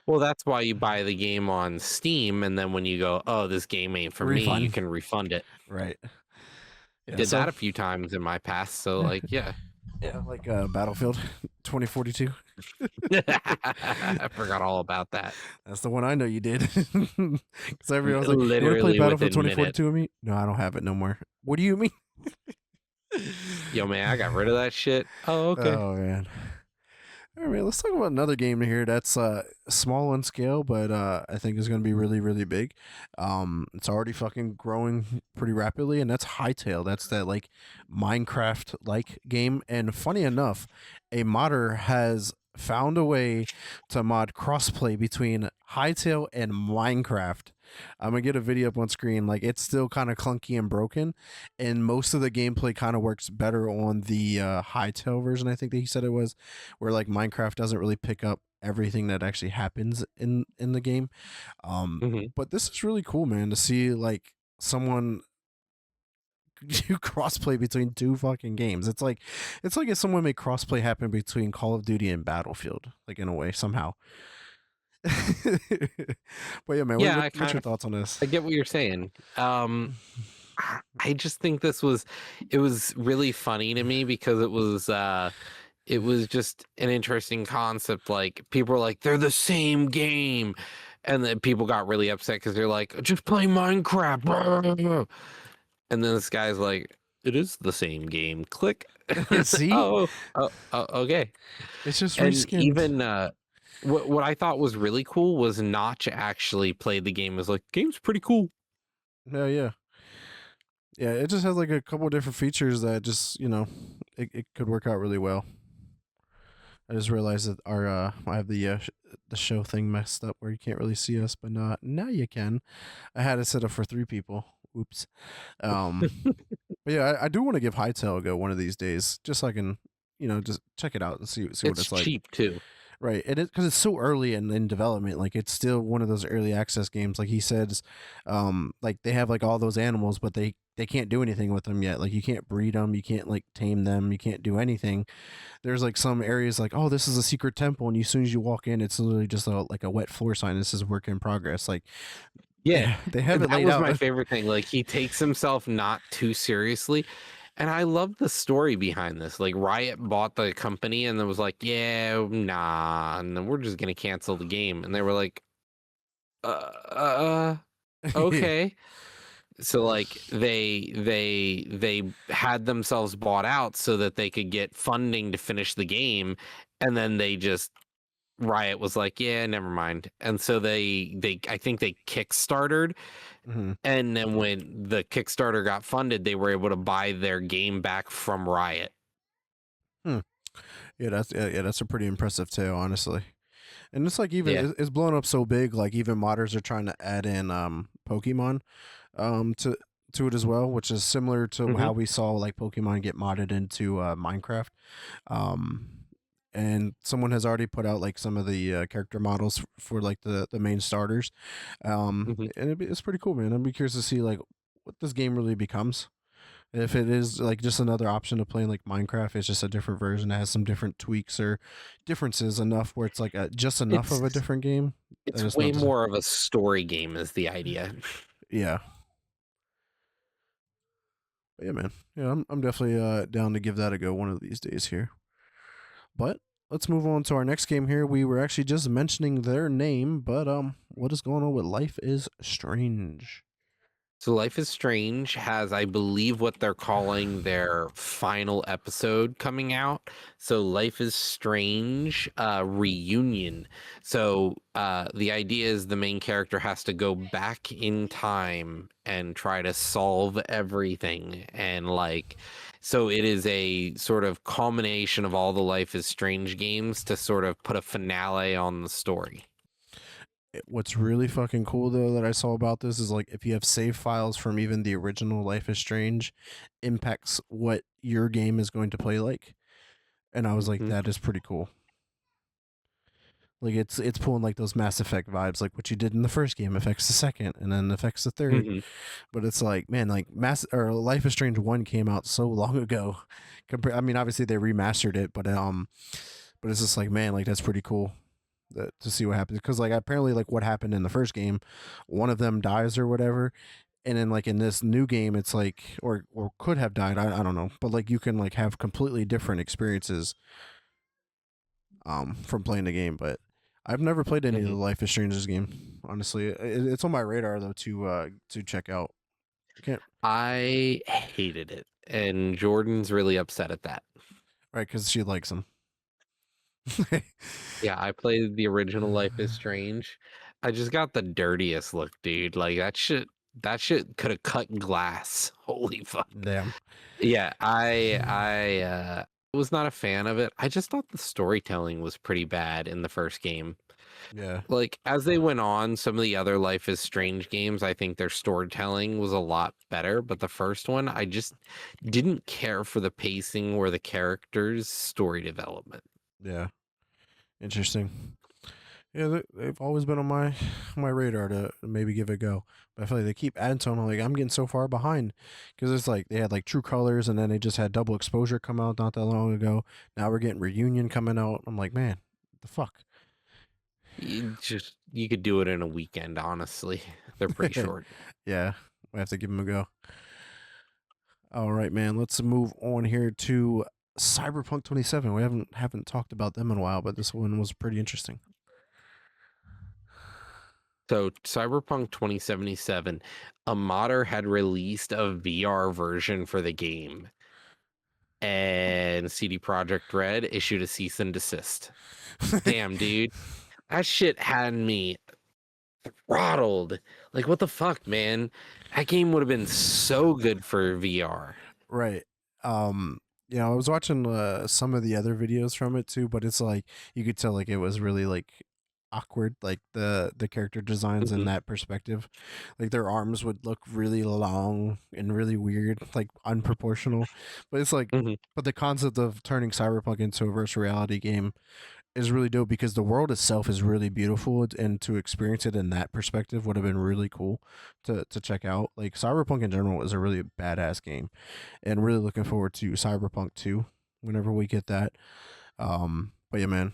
Well, that's why you buy the game on Steam, and then when you go, "Oh, this game ain't for me," you Refund. can refund it. Right. Yeah. Did So that a few times in my past, so like, yeah. yeah, like Battlefield 2042. I forgot all about that. That's the one I know you did. Because everyone was like, "You want to play Literally Battlefield within minutes. 2042 with me?" No, I don't have it no more. What do you mean? Yo, man, I got rid of that shit. Oh, okay. Oh man. All right, man, let's talk about another game here that's small in scale, but I think is going to be really, really big. It's already fucking growing pretty rapidly, and that's Hightail. That's that like Minecraft like game. And funny enough, a modder has found a way to mod crossplay between Hightail and Minecraft. I'm gonna get a video up on screen. Like it's still kind of clunky and broken, and most of the gameplay kind of works better on the Hightail version. I think that he said it was where like Minecraft doesn't really pick up everything that actually happens in the game. Um, Hmm. but this is really cool, man, to see like someone do crossplay between two fucking games. It's like if someone made crossplay happen between Call of Duty and Battlefield, like in a way somehow. But yeah, man, Yeah, what's your thoughts on this? I get what you're saying. I just think it was really funny to me because it was just an interesting concept. Like people were like, they're the same game. And then people got really upset because they're like, just play Minecraft. And then this guy's like, it is the same game. Click. See, Oh, okay. it's just And reskinned. even what I thought was really cool was Notch actually played the game as like, game's pretty cool. Yeah, yeah. Yeah, it just has like a couple different features that just, it could work out really well. I just realized that our I have the show thing messed up where you can't really see us, but now you can. I had it set up for 3 people. Oops. Um, but yeah, I do want to give Hightail a go one of these days, just so I can, just check it out and see what It's it's like. cheap too. Right, and because it's so early in development, like it's still one of those early access games. Like he says, like they have like all those animals, but they can't do anything with them yet. Like you can't breed them, you can't like tame them, you can't do anything. There's like some areas like, oh, this is a secret temple, and as soon as you walk in, it's literally just like a wet floor sign. This is work in progress. Like Yeah, they have it that laid was my out. favorite thing. Like he takes himself not too seriously. And I love the story behind this. Like Riot bought the company and then was like, yeah, nah, and then we're just gonna cancel the game. And they were like, uh, okay. So like they had themselves bought out so that they could get funding to finish the game, and then they just Riot was like, yeah, never mind. And so they I think they kickstarted, Mhm. and then when the Kickstarter got funded, they were able to buy their game back from Riot. Hmm. Yeah, that's a pretty impressive tale, honestly. And it's like even Yeah. it's blown up so big, like even modders are trying to add in Pokemon to it as well, which is similar to Hmm. how we saw like Pokemon get modded into Minecraft. Um and someone has already put out like some of the character models for like the main starters. Hmm. And it's pretty cool, man. I'd be curious to see like what this game really becomes. If it is like just another option of playing like Minecraft, it's just a different version that has some different tweaks or differences enough where it's like just enough of a It's different game that it's it's way not just more of a story game is the idea. yeah. But yeah, man. Yeah, I'm definitely down to give that a go one of these days here. But let's move on to our next game here. We were actually just mentioning their name, but what is going on with Life is Strange? So Life is Strange has, I believe, what they're calling their final episode coming out. So Life is Strange reunion. So the idea is the main character has to go back in time and try to solve everything. And like, so it is a sort of culmination of all the Life is Strange games to sort of put a finale on the story. What's really fucking cool though that I saw about this is like if you have save files from even the original Life is Strange, impacts what your game is going to play like. And I was like, Hmm. that is pretty cool. Like it's pulling like those Mass Effect vibes, like what you did in the first game affects the second, and then affects the third. Hmm. But it's like, man, like Mass or Life is Strange 1 came out so long ago. I mean, obviously they remastered it, but it's just like, man, like that's pretty cool to see what happens because like apparently like what happened in the first game, one of them dies or whatever, and then like in this new game it's like or could have died. I don't know, but like you can like have completely different experiences from playing the game. But I've never played any of Hmm. the Life is Strange's game. Honestly, it's on my radar though to check out. I can't I hated it, and Jordan's really upset at that. right because she likes him. Yeah, I played the original Life is Strange. I just got the dirtiest look, dude. Like that shit could have cut glass. Holy fuck. Damn. Yeah, I was not a fan of it. I just thought the storytelling was pretty bad in the first game. Yeah. Like as they went on, some of the other Life is Strange games, I think their storytelling was a lot better, but the first one, I just didn't care for the pacing or the characters' story development. Yeah. Interesting. Yeah, they've always been on my radar to maybe give it a go. But I feel like they keep adding to them. Like I'm getting so far behind because it's like they had like True Colors, and then they just had Double Exposure come out not that long ago. Now we're getting Reunion coming out. I'm like, man, what the fuck? You could do it in a weekend, honestly. They're pretty short. Yeah, I have to give them a go. All right, man. Let's move on here to Cyberpunk 27. We haven't talked about them in a while, but this one was pretty interesting. So Cyberpunk 2077, a modder had released a VR version for the game, and CD Projekt Red issued a cease and desist. Damn, dude. That shit had me throttled. Like, what the fuck, man? That game would have been so good for VR. Right. I was watching some of the other videos from it too, but it's like you could tell like it was really like awkward, like the character designs in Mhm, that perspective. Like their arms would look really long and really weird, like unproportional. But it's like mhm. but the concept of turning Cyberpunk into a virtual reality game is really dope because the world itself is really beautiful, and to experience it in that perspective would have been really cool to check out. Like Cyberpunk in general is a really badass game, and really looking forward to Cyberpunk 2 whenever we get that. But yeah, man,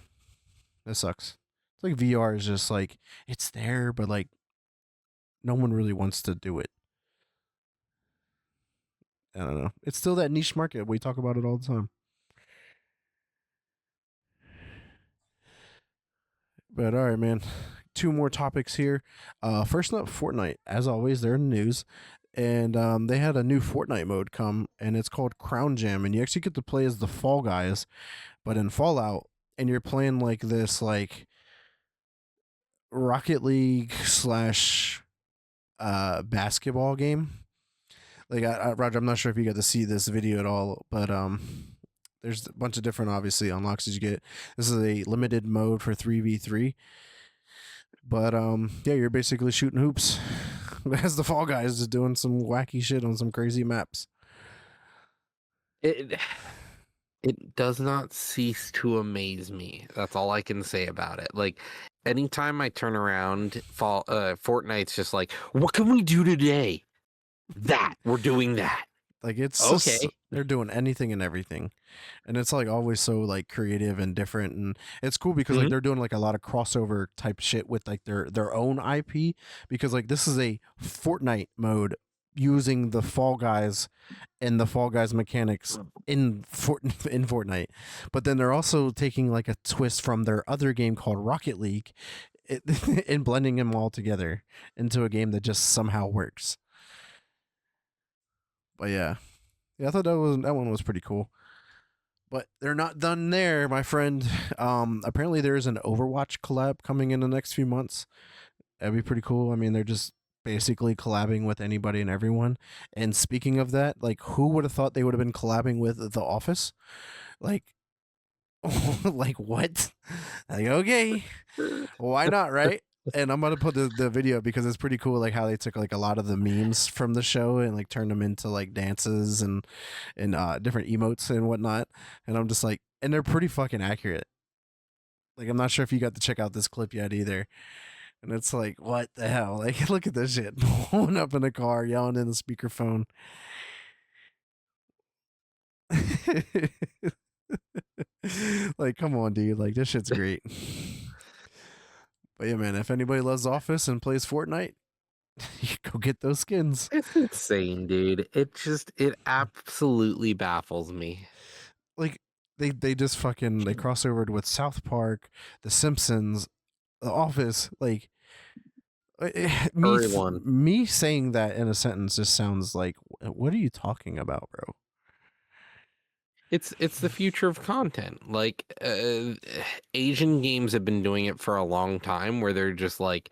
that sucks. It's like VR is just like it's there, but like no one really wants to do it. I don't know. It's still that niche market. We talk about it all the time. But all right, man. Two more topics here. First up, Fortnite. As always, they're in the news, and they had a new Fortnite mode come, and it's called Crown Jam, and you actually get to play as the Fall Guys, but in Fallout, and you're playing like this like Rocket League slash basketball game. Like Roger, I'm not sure if you got to see this video at all, but there's a bunch of different obviously unlocks that you get. This is a limited mode for 3v3. But yeah, you're basically shooting hoops as the Fall Guys, just doing some wacky shit on some crazy maps. It it does not cease to amaze me. That's all I can say about it. Like anytime I turn around, Fortnite's just like, what can we do today? That we're doing that. Like it's just Okay. they're doing anything and everything, and it's like always so like creative and different, and it's cool because like Mhm. they're doing like a lot of crossover type shit with like their own IP, because like this is a Fortnite mode using the Fall Guys and the Fall Guys mechanics in Fortnite, but then they're also taking like a twist from their other game called Rocket League, it, and blending them all together into a game that just somehow works. But yeah, I thought that one was pretty cool. But they're not done there, my friend. Apparently there is an Overwatch collab coming in the next few months. That'd be pretty cool. I mean, they're just basically collabing with anybody and everyone. And speaking of that, like, who would have thought they would have been collabing with The Office? Like, like what? Like, okay, why not, right? And I'm gonna put the video because it's pretty cool, like how they took like a lot of the memes from the show and like turned them into like dances and different emotes and whatnot. And I'm just like, and they're pretty fucking accurate. Like I'm not sure if you got to check out this clip yet either. And it's like, what the hell? Like, look at this shit. Pulling up in a car, yelling in the speakerphone. Like, come on, dude. Like, this shit's great. But yeah, man, if anybody loves Office and plays Fortnite, you go get those skins. It's insane, dude. It absolutely baffles me. Like, they just fucking they crossovered with South Park, The Simpsons, The Office. Like, Everyone. me saying that in a sentence just sounds like, what are you talking about, bro? It's the future of content. Like Asian games have been doing it for a long time, where they're just like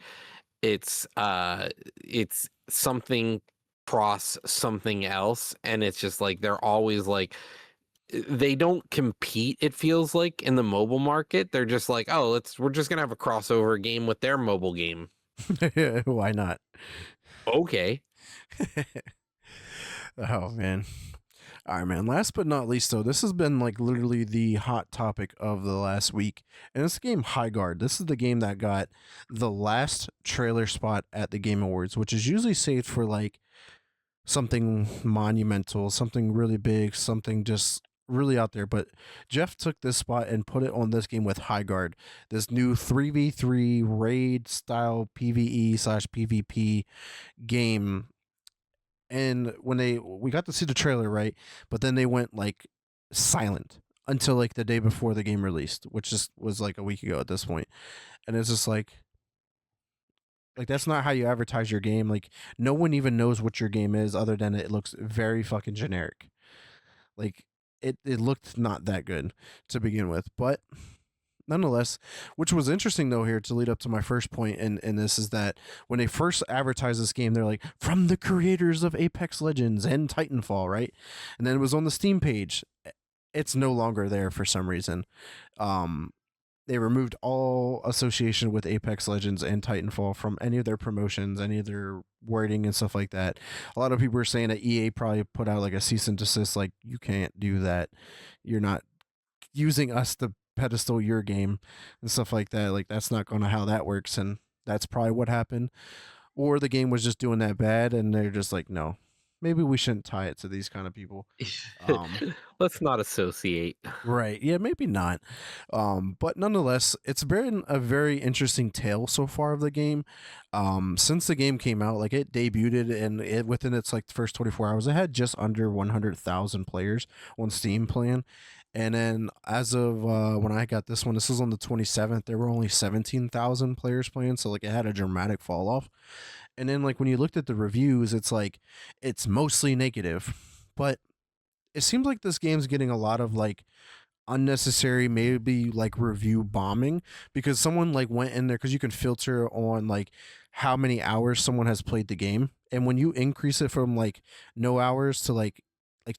it's uh it's something cross something else, and it's just like they're always like they don't compete, it feels like, in the mobile market. They're just like, oh, we're just gonna have a crossover game with their mobile game. Why not? Okay. Oh man. All right, man. Last but not least, though, this has been like literally the hot topic of the last week, and it's the game Highguard. This is the game that got the last trailer spot at the Game Awards, which is usually saved for like something monumental, something really big, something just really out there. But Jeff took this spot and put it on this game with Highguard, this new 3v3 raid style PvE slash PvP game. And when we got to see the trailer, right, but then they went like silent until like the day before the game released, which just was like a week ago at this point. And it's just like that's not how you advertise your game. Like no one even knows what your game is other than it looks very fucking generic. Like it looked not that good to begin with, but nonetheless, which was interesting though here to lead up to my first point in this is that when they first advertised this game, they're like from the creators of Apex Legends and Titanfall, right? And then it was on the Steam page. It's no longer there for some reason. Um, they removed all association with Apex Legends and Titanfall from any of their promotions, any of their wording and stuff like that. A lot of people are saying that EA probably put out like a cease and desist, like you can't do that. You're not using us to pedestal your game and stuff like that. Like that's not gonna how that works, and that's probably what happened. Or the game was just doing that bad, and they're just like, no, maybe we shouldn't tie it to these kind of people. Um, Let's not associate. Right. Yeah, maybe not. But nonetheless, it's been a very interesting tale so far of the game. Since the game came out, like it debuted and it within its like first 24 hours, it had just under 100,000 players on Steam playing. And then as of when I got this one, this is on the 27th, there were only 17,000 players playing. So like it had a dramatic fall off. And then like when you looked at the reviews, it's like it's mostly negative. But it seems like this game's getting a lot of like unnecessary maybe like review bombing because someone like went in there because you can filter on like how many hours someone has played the game, and when you increase it from like no hours to like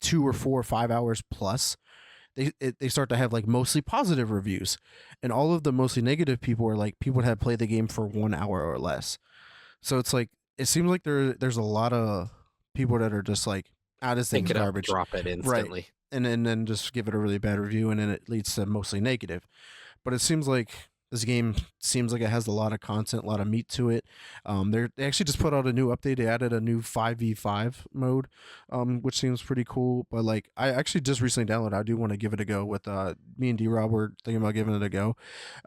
2 or 4 or 5 hours plus, they start to have like mostly positive reviews, and all of the mostly negative people are like people that have played the game for 1 hour or less. So it's like it seems like there's a lot of people that are just like, ah, this Pick thing's it up, garbage. drop it Right. instantly. And then just give it a really bad review, and then it leads to mostly negative. But it seems like this game seems like it has a lot of content, a lot of meat to it. They actually just put out a new update. They added a new 5v5 mode, which seems pretty cool. But like, I actually just recently downloaded. I do want to give it a go. With me and D Rob were thinking about giving it a go.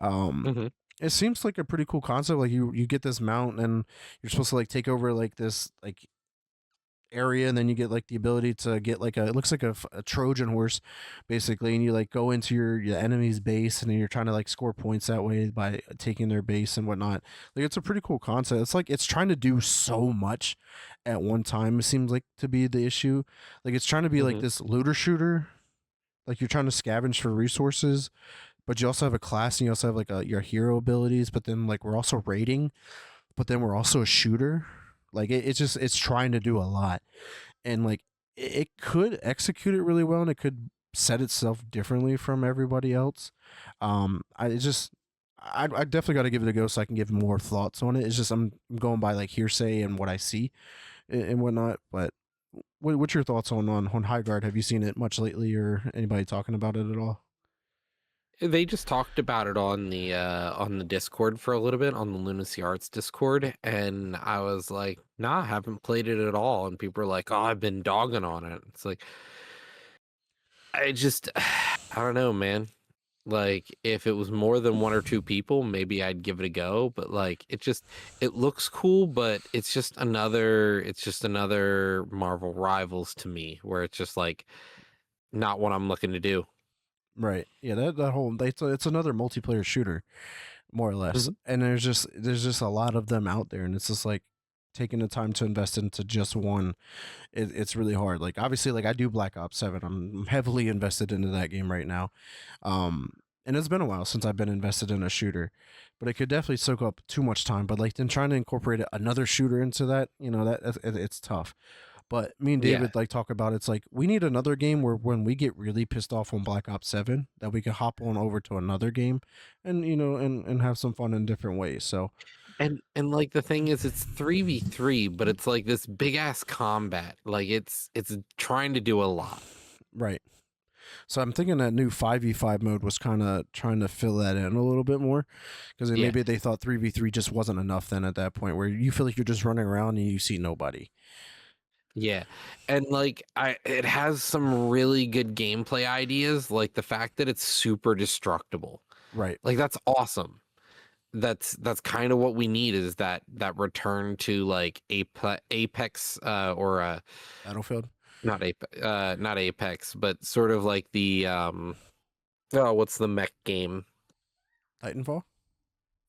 Um, Hmm. it seems like a pretty cool concept. Like you get this mount and you're supposed to like take over like this like area, and then you get like the ability to get like it looks like a Trojan horse basically, and you like go into your enemy's base, and then you're trying to like score points that way by taking their base and whatnot. Like it's a pretty cool concept. It's like it's trying to do so much at one time, it seems like to be the issue. Like it's trying to be like Hmm. this looter shooter, like you're trying to scavenge for resources, but you also have a class and you also have like your hero abilities, but then like we're also raiding, but then we're also a shooter. Like it's trying to do a lot, and like it could execute it really well, and it could set itself differently from everybody else. I definitely got to give it a go so I can give more thoughts on it. It's just I'm going by like hearsay and what I see and whatnot. But what's your thoughts on High Guard? Have you seen it much lately, or anybody talking about it at all? They just talked about it on the Discord for a little bit, on the Lunacy Arts Discord, and I was like, nah, I haven't played it at all. And people are like, oh, I've been dogging on it. It's like I just I don't know, man. Like if it was more than one or two people, maybe I'd give it a go. But like it looks cool, but it's just another Marvel Rivals to me, where it's just like not what I'm looking to do. Right. Yeah. That whole it's another multiplayer shooter, more or less. Mhm. And there's just a lot of them out there, and it's just like taking the time to invest into just one, it's really hard. Like obviously, like I do Black Ops 7. I'm heavily invested into that game right now. And it's been a while since I've been invested in a shooter, but it could definitely soak up too much time. But like then trying to incorporate another shooter into that, it's tough. But me and Yeah. David like talk about it's like we need another game where when we get really pissed off on Black Ops 7 that we can hop on over to another game and and have some fun in different ways. So And like the thing is it's 3v3, but it's like this big ass combat. Like it's trying to do a lot. right. So I'm thinking that new 5v5 mode was kind of trying to fill that in a little bit more because Yeah. maybe they thought 3v3 just wasn't enough then at that point where you feel like you're just running around and you see nobody. Yeah. And like it has some really good gameplay ideas, like the fact that it's super destructible. Right. Like that's awesome. That's kind of what we need is that return to like Apex or Battlefield. not Apex, but sort of like the oh, what's the mech game? Titanfall.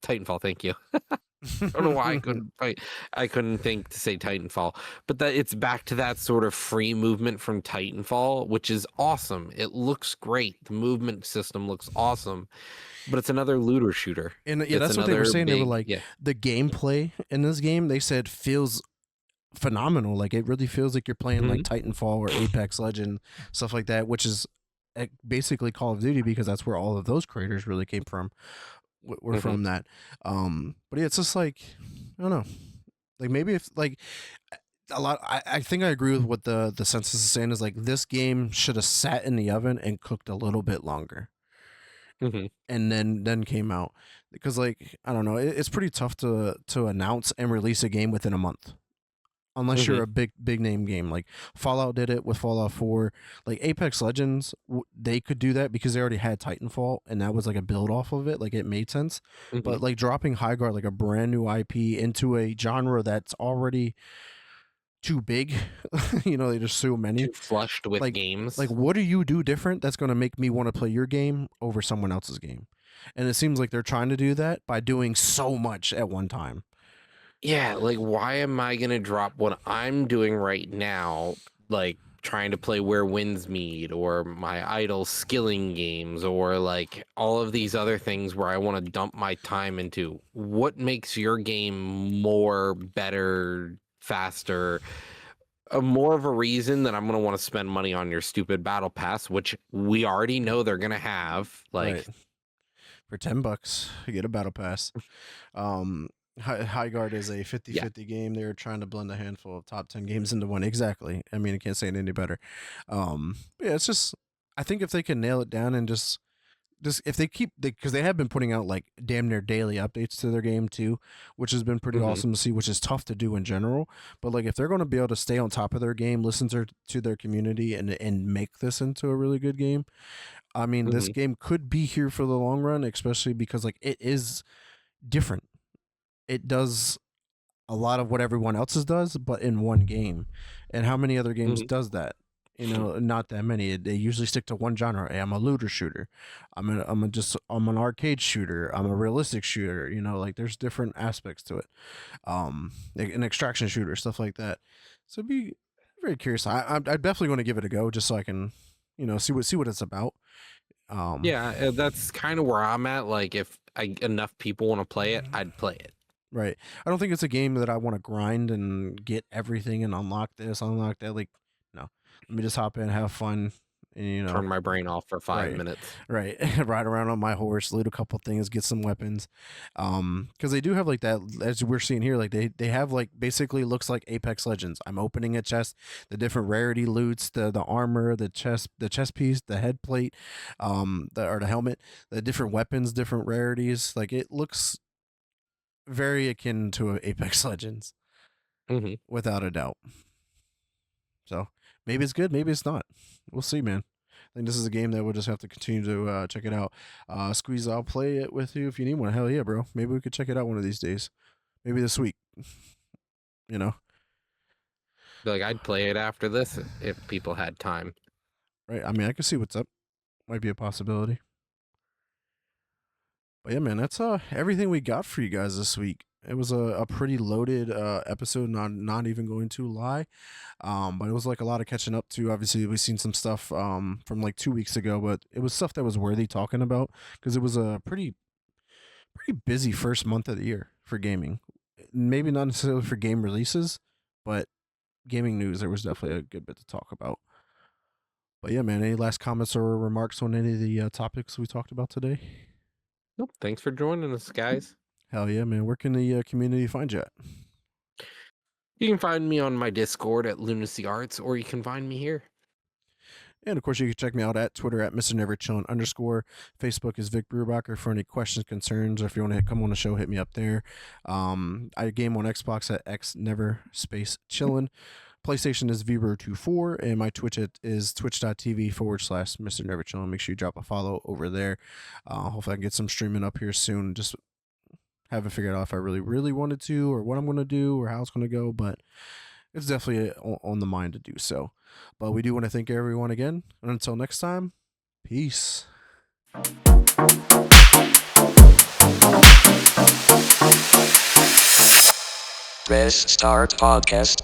Titanfall, thank you. I don't know why I couldn't think to say Titanfall, but that it's back to that sort of free movement from Titanfall, which is awesome. It looks great. The movement system looks awesome, but it's another looter shooter. And yeah, It's that's what they were another saying. They were big, like, yeah. the gameplay in this game, they said feels phenomenal. Like it really feels like you're playing like Titanfall or Apex Legend, stuff like that, which is basically Call of Duty because that's where all of those creators really came from. We're from that. But yeah, it's just like I don't know. Like maybe if like a lot, I think I agree with what the census is saying is like this game should have sat in the oven and cooked a little bit longer. And then came out because like I don't know, it's pretty tough to announce and release a game within a month unless you're a big name game. Like Fallout did it with Fallout 4. Like Apex Legends, they could do that because they already had Titanfall and that was like a build off of it. Like it made sense. But like dropping Highguard, like a brand new IP into a genre that's already too big, there's so many. Too flushed with games. Like what do you do different that's going to make me want to play your game over someone else's game? And it seems like they're trying to do that by doing so much at one time. Yeah, like why am I gonna drop what I'm doing right now, like trying to play Where Winds Meet or my idle skilling games or like all of these other things where I want to dump my time into? What makes your game more, better, faster? More of a reason that I'm gonna want to spend money on your stupid battle pass, which we already know they're gonna have. Like Right. For $10, you get a battle pass. Highguard is a 50-50 game. They're trying to blend a handful of top 10 games into one. Exactly. I mean, I can't say it any better. Yeah, it's just I think if they can nail it down and just if they keep because they have been putting out like damn near daily updates to their game too, which has been pretty awesome to see, which is tough to do in general. But like if they're going to be able to stay on top of their game, listen to their community and make this into a really good game, I mean, this game could be here for the long run, especially because like it is different. It does a lot of what everyone else's does, but in one game. And how many other games does that? Not that many. They usually stick to one genre. Hey, I'm a looter shooter. I'm an arcade shooter. I'm a realistic shooter. Like there's different aspects to it. Like an extraction shooter, stuff like that. So be very curious. I'm definitely going to give it a go just so I can, see what it's about. yeah, that's kind of where I'm at. Like if enough people want to play it, I'd play it. Right. I don't think it's a game that I want to grind and get everything and unlock this, unlock that. Like, no. Let me just hop in, have fun, and Turn my brain off for 5 minutes. Right. Ride around on my horse, loot a couple things, get some weapons. Because they do have like that, as we're seeing here, like they have like basically looks like Apex Legends. I'm opening a chest, the different rarity loots, the armor, the chest piece, the head plate, the helmet, the different weapons, different rarities. Like it looks very akin to Apex Legends, without a doubt. So maybe it's good, maybe it's not. We'll see, man. I think this is a game that we'll just have to continue to check it out. Squeeze, I'll play it with you if you need one. Hell yeah, bro. Maybe we could check it out one of these days. Maybe this week. Like I'd play it after this if people had time. Right. I mean, I can see what's up. Might be a possibility. But yeah, man, that's everything we got for you guys this week. It was a pretty loaded episode. Not even going to lie, but it was like a lot of catching up to. Obviously, we've seen some stuff from like 2 weeks ago, but it was stuff that was worthy talking about because it was a pretty busy first month of the year for gaming. Maybe not necessarily for game releases, but gaming news. There was definitely a good bit to talk about. But yeah, man, any last comments or remarks on any of the topics we talked about today? Nope. Thanks for joining us, guys. Hell yeah, man. Where can the community find you at? You can find me on my Discord at Lunacy Arts, or you can find me here. And of course, you can check me out at Twitter at Mr. Never Chillin _ Facebook is Vic Brubacher for any questions, concerns, or if you want to come on the show, hit me up there. I game on Xbox at X Never Space Chillin. PlayStation is Vibro24, and my Twitch is twitch.tv / Mr. Never Chillin. Make sure you drop a follow over there. Hopefully, I can get some streaming up here soon. Just haven't figured out if I really wanted to, or what I'm going to do, or how it's going to go, but it's definitely on the mind to do so. But we do want to thank everyone again. And until next time, peace. Press Start Podcast.